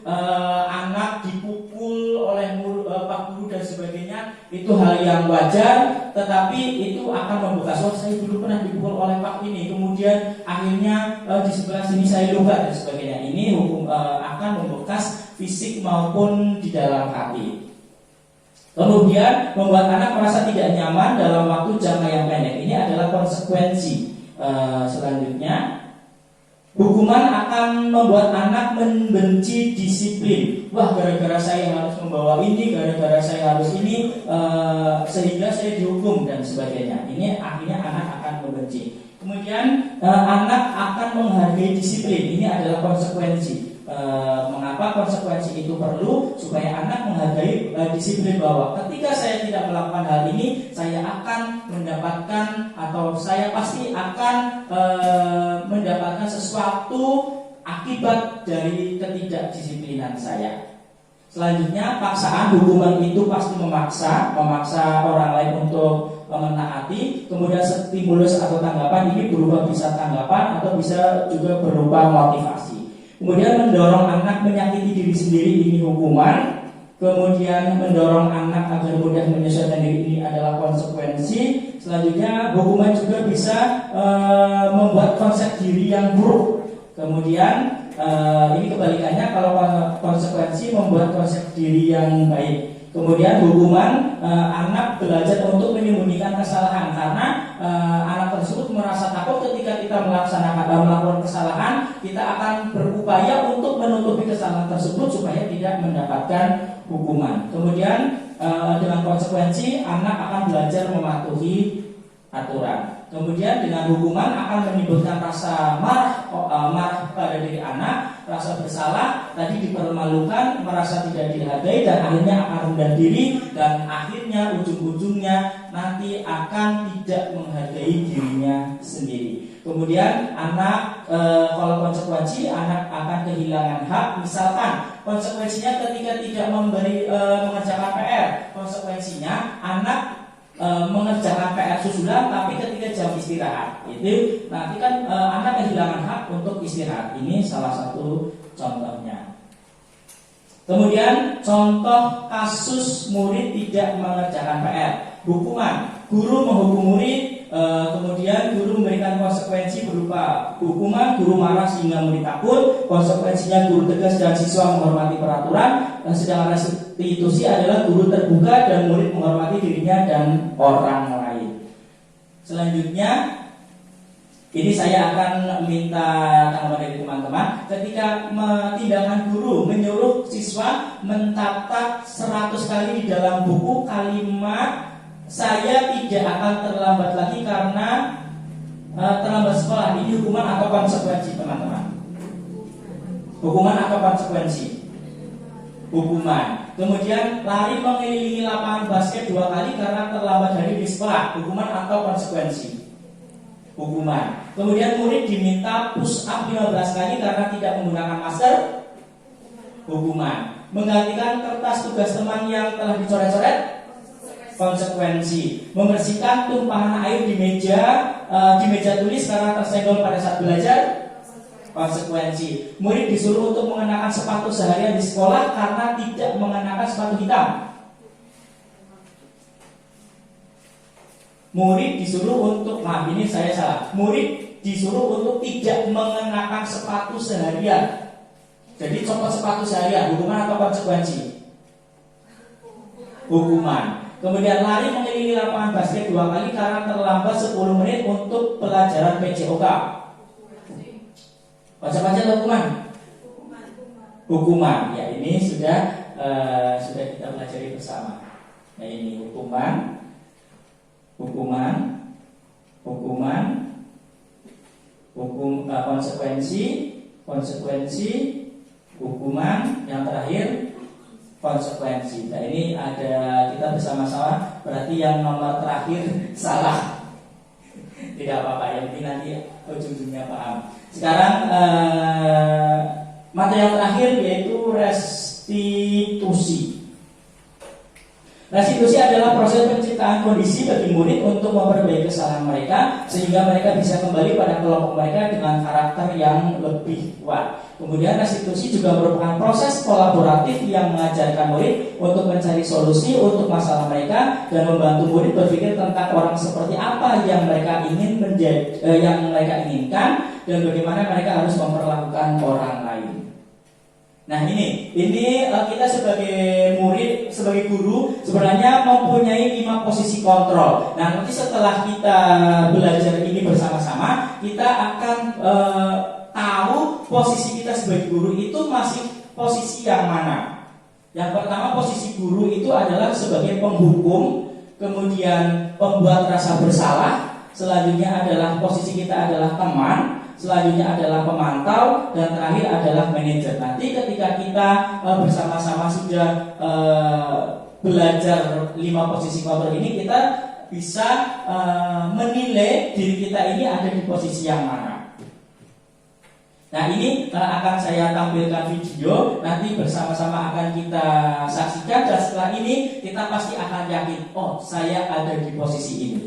anak dipukul oleh pak guru dan sebagainya. Itu hal yang wajar, tetapi itu akan membekas. Oh, saya dulu pernah dipukul oleh pak ini, kemudian akhirnya di sebelah sini saya luka dan sebagainya. Ini akan membekas fisik maupun di dalam hati. Kemudian membuat anak merasa tidak nyaman dalam waktu jangka yang pendek. Ini adalah konsekuensi. Selanjutnya, hukuman akan membuat anak membenci disiplin. Wah, gara-gara saya harus membawa ini, gara-gara saya harus ini, sehingga saya dihukum dan sebagainya. Ini akhirnya anak akan membenci. Kemudian anak akan menghargai disiplin. Ini adalah konsekuensi. Mengapa konsekuensi itu perlu? Supaya anak menghargai disiplin, bahwa ketika saya tidak melakukan hal ini, saya akan mendapatkan atau saya pasti akan mendapatkan sesuatu akibat dari ketidakdisiplinan saya. Selanjutnya, paksaan. Hukuman itu pasti memaksa orang lain untuk menaati. Kemudian stimulus atau tanggapan ini berupa bisa tanggapan atau bisa juga berupa motivasi. Kemudian mendorong anak menyakiti diri sendiri, ini hukuman. Kemudian mendorong anak agar mudah menyesuaikan diri, ini adalah konsekuensi. Selanjutnya, hukuman juga bisa membuat konsep diri yang buruk. Kemudian ini kebalikannya, kalau konsekuensi membuat konsep diri yang baik. Kemudian hukuman, anak belajar untuk menyembunyikan kesalahan karena anak tersebut merasa takut ketika kita melakukan kesalahan, kita akan berupaya untuk menutupi kesalahan tersebut supaya tidak mendapatkan hukuman. Kemudian dengan konsekuensi anak akan belajar mematuhi aturan. Kemudian dengan hukuman akan menimbulkan rasa marah pada diri anak, rasa bersalah, tadi dipermalukan, merasa tidak dihargai, dan akhirnya akan rendah diri, dan akhirnya ujung-ujungnya nanti akan tidak menghargai dirinya sendiri. Kemudian anak, kalau konsekuensi, anak akan kehilangan hak. Misalkan konsekuensinya ketika tidak mengerjakan PR, konsekuensinya anak mengerjakan PR susulan, tapi ketika jam istirahat itu nanti kan anak kehilangan hak untuk istirahat. Ini salah satu contohnya. Kemudian contoh kasus murid tidak mengerjakan PR. Hukuman, guru menghukum murid, kemudian guru memberikan konsekuensi berupa hukuman, guru marah sehingga murid takut, konsekuensinya guru tegas dan siswa menghormati peraturan, dan sedangkan restitusi adalah guru terbuka dan murid menghormati dirinya dan orang lain. Selanjutnya, ini saya akan minta tanggapan dari teman-teman. Ketika tindakan guru menyuruh siswa mencatat 100 kali di dalam buku kalimat "saya tidak akan terlambat lagi karena terlambat sekolah", ini hukuman atau konsekuensi, teman-teman? Hukuman atau konsekuensi? Hukuman. Kemudian lari mengelilingi lapangan basket 2 kali karena terlambat hari di sekolah, hukuman atau konsekuensi? Hukuman. Kemudian murid diminta push up 15 kali karena tidak menggunakan masker, hukuman. Menggantikan kertas tugas teman yang telah dicoret-coret, konsekuensi. Membersihkan tumpahan air di meja tulis karena tersenggol pada saat belajar, konsekuensi. Murid disuruh untuk mengenakan sepatu seharian di sekolah karena tidak mengenakan sepatu hitam. Murid disuruh untuk, ini saya salah. Murid disuruh untuk tidak mengenakan sepatu seharian. Jadi copot sepatu seharian, hukuman atau konsekuensi? Hukuman. Kemudian lari mengelilingi lapangan basket 2 kali karena terlambat 10 menit untuk pelajaran PJOK. Baca-baca hukuman. Hukuman. Ya, ini sudah kita pelajari bersama. Nah, ini hukuman, konsekuensi, hukuman, yang terakhir konsekuensi. Nah, ini ada kita bersama-sama. Berarti yang nomor terakhir salah. Tidak apa-apa, yang penting nanti ujung-ujungnya paham. Sekarang materi yang terakhir yaitu restitusi. Restitusi adalah proses penciptaan kondisi bagi murid untuk memperbaiki kesalahan mereka sehingga mereka bisa kembali pada kelompok mereka dengan karakter yang lebih kuat. Kemudian restitusi juga merupakan proses kolaboratif yang mengajarkan murid untuk mencari solusi untuk masalah mereka dan membantu murid berpikir tentang orang seperti apa yang mereka inginkan dan bagaimana mereka harus memperlakukan orang lain. Nah, ini kita sebagai murid, sebagai guru sebenarnya mempunyai 5 posisi kontrol. Nah, nanti setelah kita belajar ini bersama-sama, kita akan tahu posisi kita sebagai guru itu masih posisi yang mana. Yang pertama, posisi guru itu adalah sebagai penghukum, kemudian pembuat rasa bersalah. Selanjutnya adalah posisi kita adalah teman. Selanjutnya adalah pemantau, dan terakhir adalah manajer. Nanti ketika kita bersama-sama sudah belajar 5 posisi kontrol ini, kita bisa menilai diri kita ini ada di posisi yang mana. Nah, ini akan saya tampilkan video, nanti bersama-sama akan kita saksikan, dan setelah ini kita pasti akan yakin, oh, saya ada di posisi ini.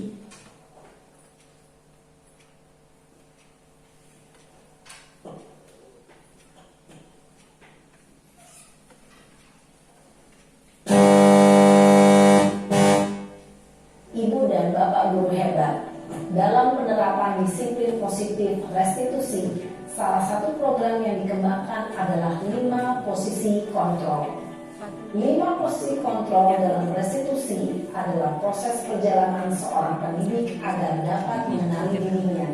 Ibu dan Bapak guru hebat. Dalam penerapan disiplin positif restitusi, salah satu program yang dikembangkan adalah 5 posisi kontrol. 5 posisi kontrol dalam restitusi adalah proses perjalanan seorang pendidik agar dapat mengenali dirinya.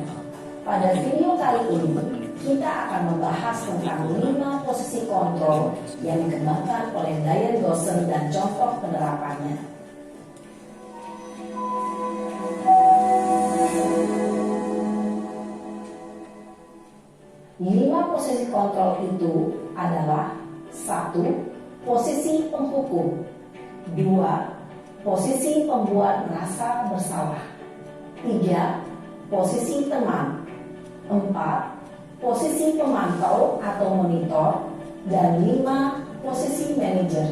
Pada video kali ini, kita akan membahas tentang 5 posisi kontrol yang dikembangkan oleh Diane Dawson dan contoh penerapannya. Lima posisi kontrol itu adalah: 1. Posisi penghukum. 2. Posisi pembuat merasa bersalah. 3. Posisi teman. 4. Posisi pemantau atau monitor. Dan 5. Posisi manajer.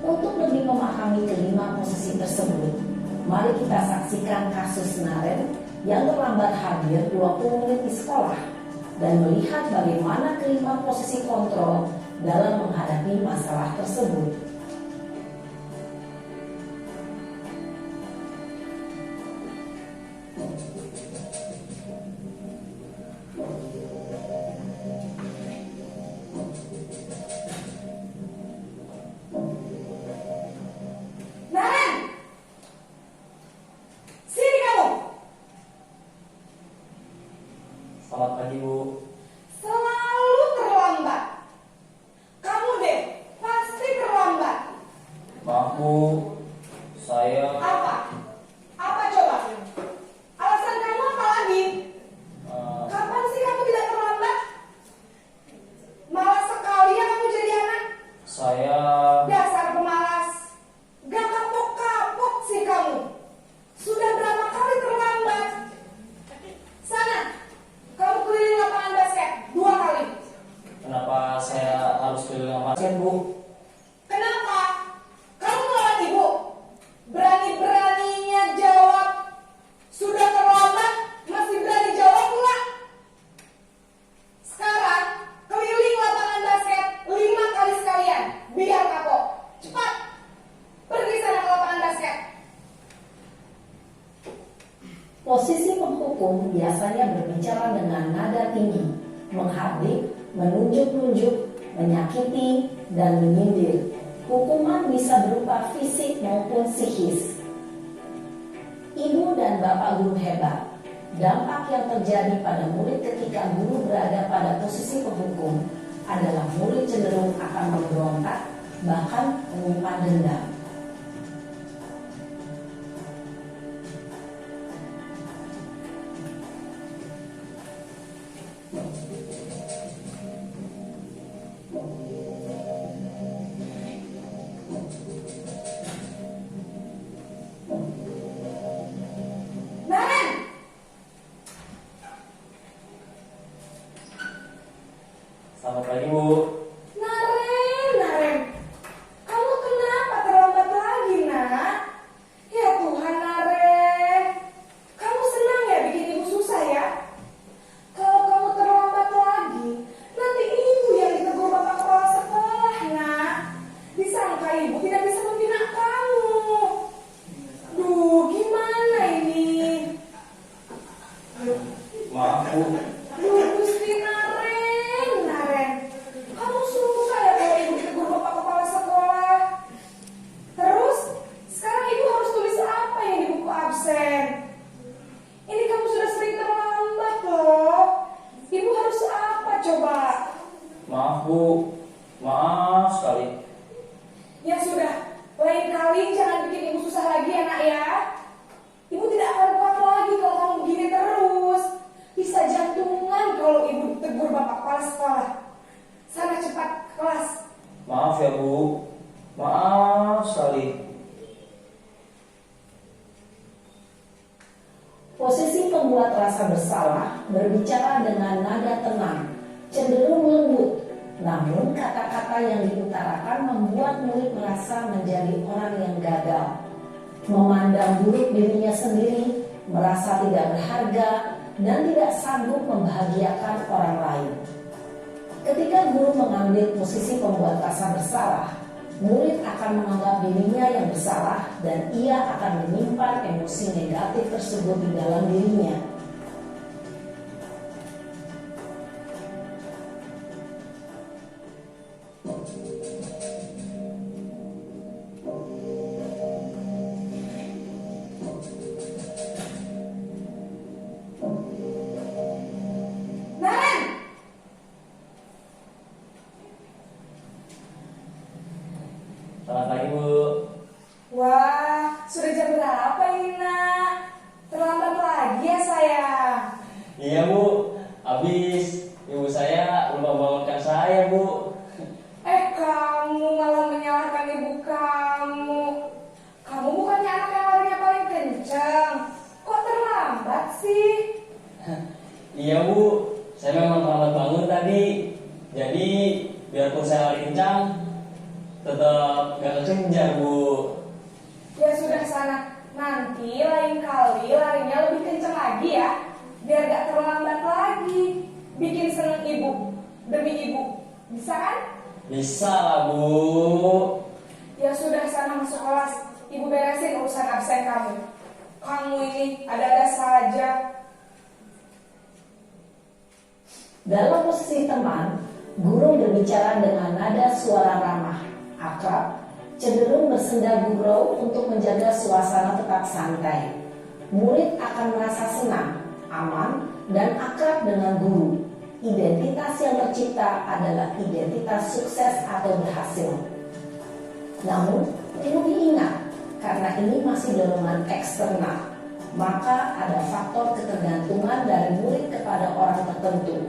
Untuk lebih memahami kelima posisi tersebut, mari kita saksikan kasus Naren yang terlambat hadir 20 menit di sekolah dan melihat bagaimana kelima posisi kontrol dalam menghadapi masalah tersebut. Naren, sini kamu. Selamat pagi, Bu. Selalu terlambat. Kamu deh, pasti terlambat. Maaf, Bu. Saya Apa? Apa coba? Alasan kamu apa lagi? Kapan sih kamu tidak terlambat? Malas sekali ya kamu jadi anak. saya Dasar pemalas. Gak kapok-kapok sih kamu. Sudah berapa kali terlambat? Sana, kamu keliling lapangan basket 2 kali. kenapa saya harus keliling basket, Bu? Kenapa? Kamu melawan ibu? Berani-beraninya jawab. Sudah terlambat, masih berani jawab pula. Sekarang, keliling lapangan basket 5 kali sekalian. Biar kapok. Cepat. Pergi sana ke lapangan basket. Posisi penghukum biasanya berbicara dengan nada tinggi, menghardik, menunjuk-nunjuk, menyakiti, dan menyindir. Hukuman bisa berupa fisik maupun psikis. Ibu dan bapak guru hebat. Dampak yang terjadi pada murid ketika guru berada pada posisi penghukum adalah murid cenderung akan memberontak, bahkan menyimpan dendam. Naren! Selamat pagi, Bu. Naren. Kamu kenapa terlambat lagi, nak? Ya Tuhan, Naren. Kamu senang ya bikin ibu susah ya? Kalau kamu terlambat lagi, nanti ibu yang ditegur bapak kepala sekolah, nak. Disangka ibu tidak bisa membina kamu. Duh, gimana ini? Maaf, Bu. Duh, Gusti Naren. Kamu susah ya kalau ibu ditegur bapak kepala sekolah. Terus, sekarang ibu harus tulis apa yang di buku absen? Ini kamu sudah sering terlambat loh. Ibu harus apa coba? Maaf, Bu. Maaf sekali. Ya sudah, lain kali jangan bikin ibu susah lagi ya nak ya. Ibu tidak akan kuat lagi kalau kamu begini terus. Bisa jantungan kalau ibu tegur bapak kepala sekolah. Sana cepat ke kelas. Maaf ya, Bu. Maaf sekali. Posisi pembuat rasa bersalah berbicara dengan nada tenang, cenderung lembut. Namun kata-kata yang diutarakan membuat murid merasa menjadi orang yang gagal, memandang buruk dirinya sendiri, merasa tidak berharga, dan tidak sanggup membahagiakan orang lain. Ketika guru mengambil posisi pembuat rasa bersalah, murid akan menganggap dirinya yang bersalah dan ia akan menyimpan emosi negatif tersebut di dalam dirinya. kejar, Bu. Ya sudah sana, nanti lain kali larinya lebih kenceng lagi ya, biar gak terlambat lagi. Bikin seneng ibu, demi ibu, bisa kan? Bisa lah, Bu. Ya sudah sana masuk kelas, ibu beresin urusan absen kamu. Kamu ini ada-ada saja. Dalam posisi teman, guru berbicara dengan nada suara ramah, akrab, cenderung bersenda gurau untuk menjaga suasana tetap santai. Murid akan merasa senang, aman, dan akrab dengan guru. Identitas yang tercipta adalah identitas sukses atau berhasil. Namun, perlu diingat, karena ini masih dorongan eksternal, maka ada faktor ketergantungan dari murid kepada orang tertentu.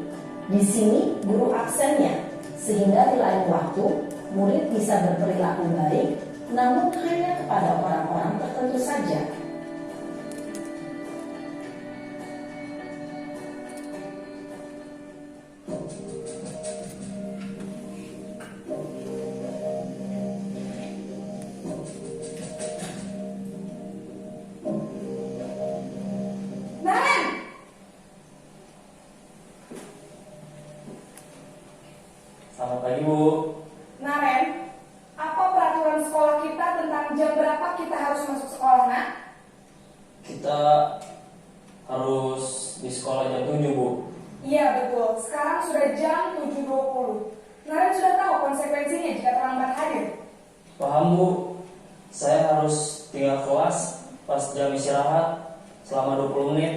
Di sini guru absennya, sehingga di lain waktu murid bisa berperilaku baik, namun hanya kepada orang-orang tertentu saja. Naren! Selamat pagi, Bu. Naren, apa peraturan sekolah kita tentang jam berapa kita harus masuk sekolah, nak? Kita harus di sekolah jam 7, Bu. Iya betul, sekarang sudah jam 7.20. Naren sudah tahu konsekuensinya jika terlambat hadir. Paham, Bu. Saya harus tinggal kelas pas jam istirahat selama 20 menit.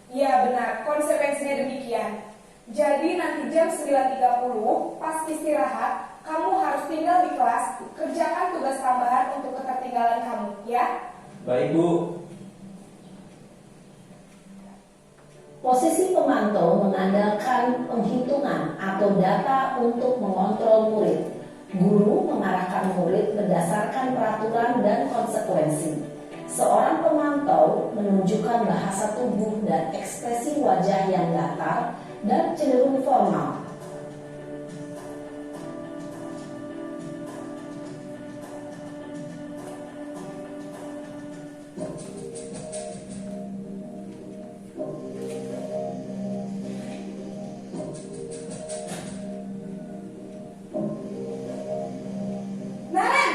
Iya benar, konsekuensinya demikian. Jadi nanti jam 9.30 pas istirahat, kamu harus tinggal di kelas, kerjakan tugas tambahan untuk ketertinggalan kamu, ya? Baik, Bu. Posisi pemantau mengandalkan penghitungan atau data untuk mengontrol murid. Guru mengarahkan murid berdasarkan peraturan dan konsekuensi. Seorang pemantau menunjukkan bahasa tubuh dan ekspresi wajah yang datar dan cenderung formal. Naren!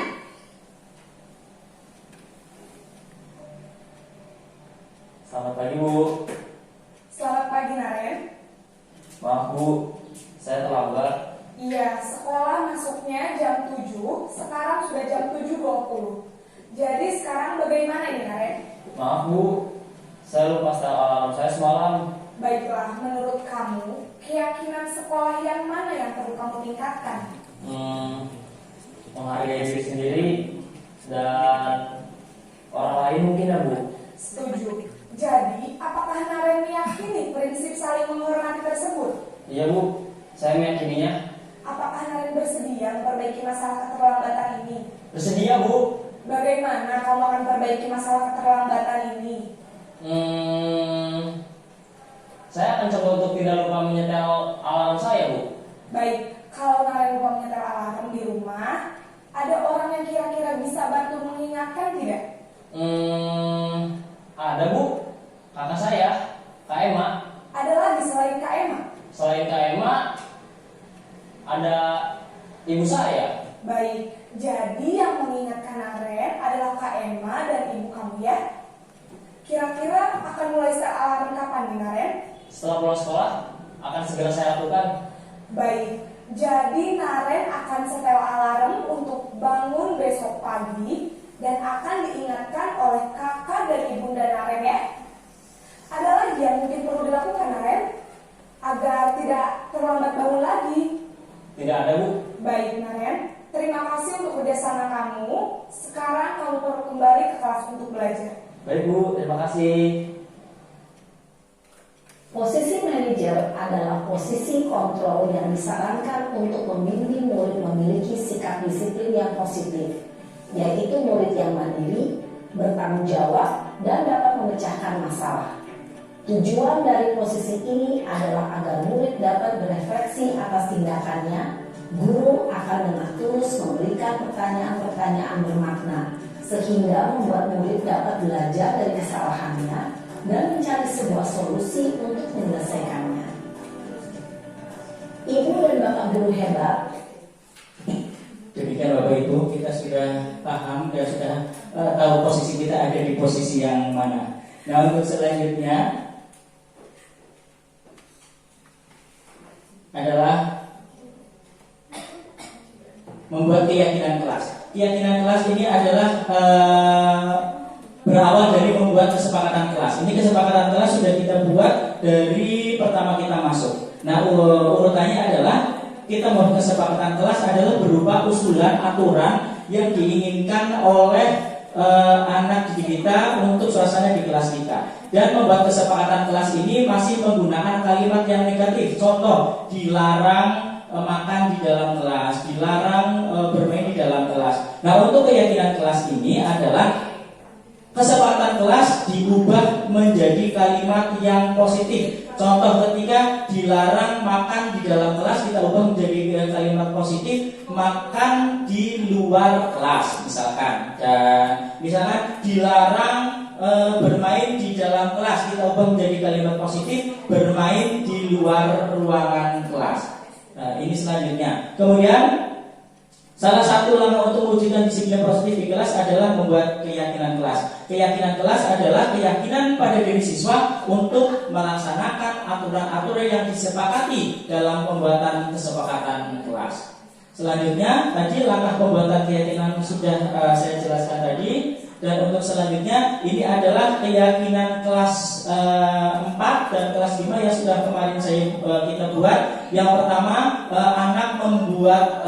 Selamat pagi, Bu. Selamat pagi, Naren. Maaf, Bu. Saya terlambat. Iya, sekolah masuknya jam 7, sekarang sudah jam 7.20. Jadi sekarang bagaimana ini, Naren? Maaf, Bu. Saya lupa setel alarm saya semalam. Baiklah, menurut kamu, keyakinan sekolah yang mana yang perlu kamu tingkatkan? Menghargai diri sendiri dan orang lain mungkin, ya, Bu. Setuju. Jadi, apakah Naren meyakini prinsip saling menghormati tersebut? Iya, Bu. Saya meyakininya. Apakah Naren bersedia memperbaiki masalah keterlambatan ini? Bersedia, Bu. Bagaimana kamu akan perbaiki masalah keterlambatan ini? Saya akan coba untuk tidak lupa menyetel alarm saya, Bu. Baik, kalau Naren lupa menyetel alarm di rumah, ada orang yang kira-kira bisa bantu mengingatkan tidak? Ada, Bu. Kakak saya, Kak Emma. Ada lagi selain Kak Emma? Selain Kak Emma, ada ibu saya. Baik, jadi yang mengingatkan Naren adalah Kak Emma dan ibu kamu ya? Kira-kira akan mulai setel alarm kapan nih, Naren? Setelah pulang sekolah, akan segera saya lakukan. Baik, jadi Naren akan setel alarm untuk bangun besok pagi dan akan diingatkan oleh kakak dan ibunda Naren ya. Ada lagi yang mungkin perlu dilakukan, Naren, agar tidak terlambat bangun lagi? Tidak ada, Bu. Baik, Naren, terima kasih untuk kerjasama kamu. Sekarang kamu perlu kembali ke kelas untuk belajar. Baik, Bu. Terima kasih. Posisi manajer adalah posisi kontrol yang disarankan untuk membimbing murid memiliki sikap disiplin yang positif, yaitu murid yang mandiri, bertanggung jawab, dan dapat memecahkan masalah. Tujuan dari posisi ini adalah agar murid dapat berefleksi atas tindakannya Guru akan dengan tulus memberikan pertanyaan-pertanyaan bermakna sehingga membuat murid dapat belajar dari kesalahannya dan mencari sebuah solusi untuk menyelesaikannya. Ibu dan Bapak guru hebat. Demikian Bapak Ibu, kita sudah paham dan sudah tahu posisi kita ada di posisi yang mana. Nah, untuk selanjutnya adalah membuat keyakinan kelas. Keyakinan kelas ini adalah berawal dari membuat kesepakatan kelas. Ini kesepakatan kelas sudah kita buat dari pertama kita masuk. Nah, urutannya adalah kita membuat kesepakatan kelas adalah berupa usulan aturan yang diinginkan oleh anak didik kita untuk suasana di kelas kita. Dan membuat kesepakatan kelas ini masih menggunakan kalimat yang negatif. Contoh, dilarang makan di dalam kelas, dilarang bermain di dalam kelas. Nah, untuk keyakinan kelas ini adalah kesepakatan kelas diubah menjadi kalimat yang positif. Contoh, ketika dilarang makan di dalam kelas, kita ubah menjadi kalimat positif, makan di luar kelas misalkan. Dan misalkan dilarang bermain di dalam kelas, kita ubah menjadi kalimat positif, bermain di luar ruangan kelas. Nah, ini selanjutnya. Kemudian salah satu langkah untuk mewujudkan disiplin positif di kelas adalah membuat keyakinan kelas. Keyakinan kelas adalah keyakinan pada diri siswa untuk melaksanakan aturan-aturan yang disepakati dalam pembuatan kesepakatan kelas. Selanjutnya, tadi langkah pembuatan keyakinan sudah saya jelaskan tadi. Dan untuk selanjutnya, ini adalah keyakinan kelas 4 dan kelas 5 yang sudah kemarin kita buat. Yang pertama, anak membuat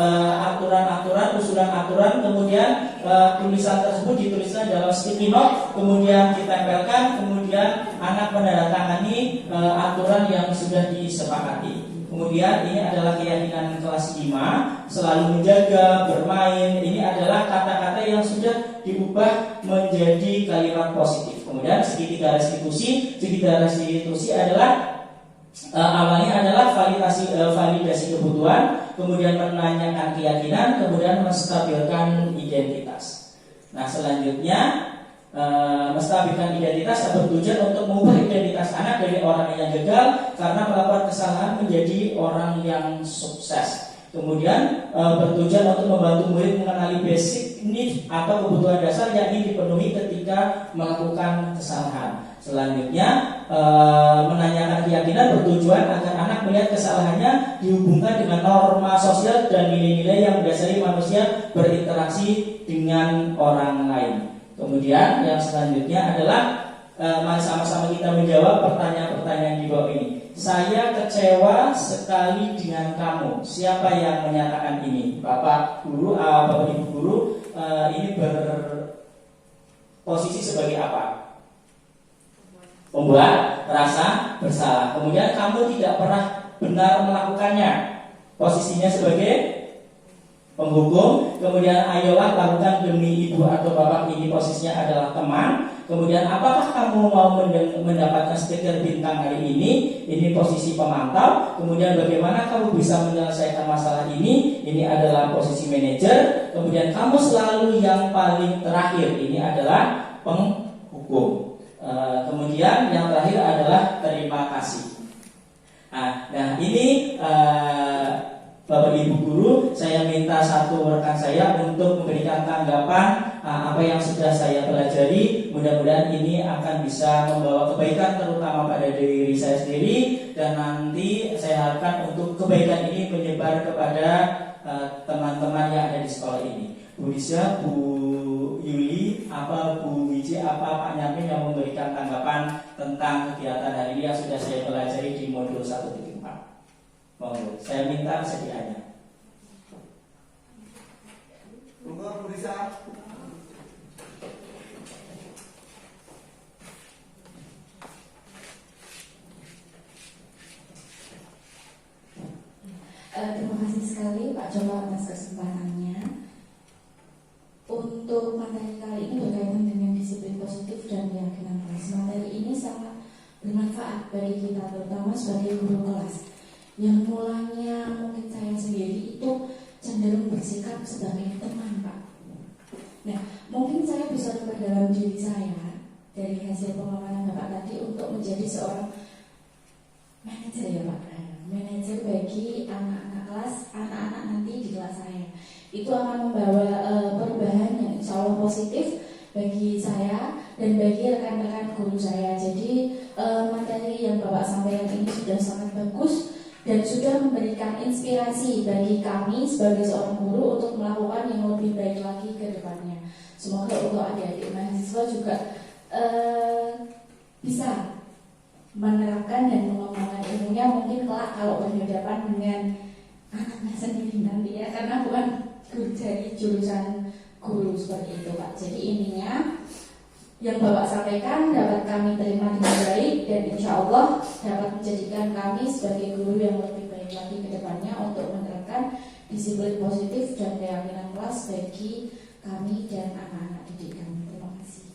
aturan-aturan, usulan aturan, kemudian tulisan tersebut dituliskan dalam sticky note, kemudian ditempelkan, kemudian anak menandatangani aturan yang sudah disepakati. Kemudian ini adalah keyakinan kelas 5, selalu menjaga, bermain. Ini adalah kata-kata yang sudah diubah menjadi kalimat positif. Kemudian segitiga restitusi adalah awalnya adalah validasi kebutuhan, kemudian menanyakan keyakinan, kemudian menstabilkan identitas. Nah, selanjutnya menstabilkan identitas bertujuan untuk mengubah identitas anak dari orang yang gagal karena melakukan kesalahan menjadi orang yang sukses. Kemudian bertujuan untuk membantu murid mengenali basic need atau kebutuhan dasar yang ingin dipenuhi ketika melakukan kesalahan. Selanjutnya menanyakan keyakinan bertujuan agar anak melihat kesalahannya dihubungkan dengan norma sosial dan nilai-nilai yang mendasari manusia berinteraksi dengan orang lain. Kemudian yang selanjutnya adalah mari sama-sama kita menjawab pertanyaan-pertanyaan di bawah ini. Saya kecewa sekali dengan kamu. Siapa yang menyatakan ini? Bapak guru, Bapak Ibu guru, ini berposisi sebagai apa? Membuat rasa bersalah. Kemudian kamu tidak pernah benar melakukannya. Posisinya sebagai penghukum. Kemudian ayolah lakukan demi ibu atau bapak, ini posisinya adalah teman. Kemudian apakah kamu mau mendapatkan stiker bintang hari ini? Ini posisi pemantau. Kemudian bagaimana kamu bisa menyelesaikan masalah ini? Ini adalah posisi manajer. Kemudian kamu selalu yang paling terakhir, ini adalah penghukum. Kemudian yang terakhir adalah terima kasih. Nah ini Bapak Ibu guru, saya minta satu rekan saya untuk memberikan tanggapan apa yang sudah saya pelajari. Mudah-mudahan ini akan bisa membawa kebaikan terutama pada diri saya sendiri, dan nanti saya harapkan untuk kebaikan ini menyebar kepada teman-teman yang ada di sekolah ini. Bu Risya, Bu Yuli, Bu Wiji, Pak Nyamin yang memberikan tanggapan tentang kegiatan hari ini yang sudah saya pelajari di modul 1.4. Monggo, saya minta kesediaannya. Monggo Bu Risa. Terima kasih sekali Pak Joko atas kesempatannya. Untuk materi kali ini berkaitan dengan disiplin positif dan keyakinan kelas. Materi ini sangat bermanfaat bagi kita, terutama sebagai guru kelas. Yang mulanya mungkin saya sendiri itu cenderung bersikap sebagai teman, Pak. Nah, mungkin saya bisa rubah dalam diri saya dari hasil pengalaman Bapak tadi untuk menjadi seorang manajer ya Pak. Manajer bagi anak-anak kelas, anak-anak nanti di kelas saya. Itu akan membawa perubahan yang insya Allah positif bagi saya dan bagi rekan-rekan guru saya. Jadi materi yang Bapak sampaikan ini sudah sangat bagus dan sudah memberikan inspirasi bagi kami sebagai seorang guru untuk melakukan yang lebih baik lagi ke depannya. Semoga untuk adik-adik mahasiswa juga bisa menerapkan dan mengembangkan ilmunya mungkin kelak kalau berhadapan dengan anaknya sendiri nanti ya, karena bukan guru dari jurusan guru seperti itu Pak. Jadi intinya yang Bapak sampaikan dapat kami terima dengan baik dan insya Allah dapat menjadikan kami sebagai guru yang lebih baik lagi ke depannya untuk menerapkan disiplin positif dan keyakinan kelas bagi kami dan anak-anak didik kami. Terima kasih.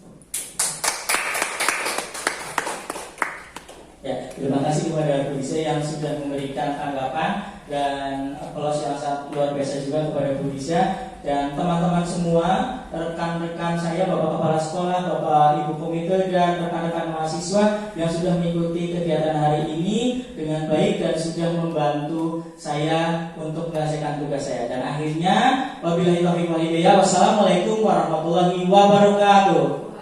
Ya, terima kasih kepada Bu Lisa yang sudah memberikan tanggapan dan aplaus yang sangat luar biasa juga kepada Bu Lisa dan teman-teman semua, rekan-rekan saya, Bapak Kepala Sekolah, Bapak Ibu Komite dan rekan-rekan mahasiswa yang sudah mengikuti kegiatan hari ini dengan baik dan sudah membantu saya untuk menyelesaikan tugas saya. Dan akhirnya, wabillahi taufiq wal hidayah. Wassalamualaikum warahmatullahi wabarakatuh.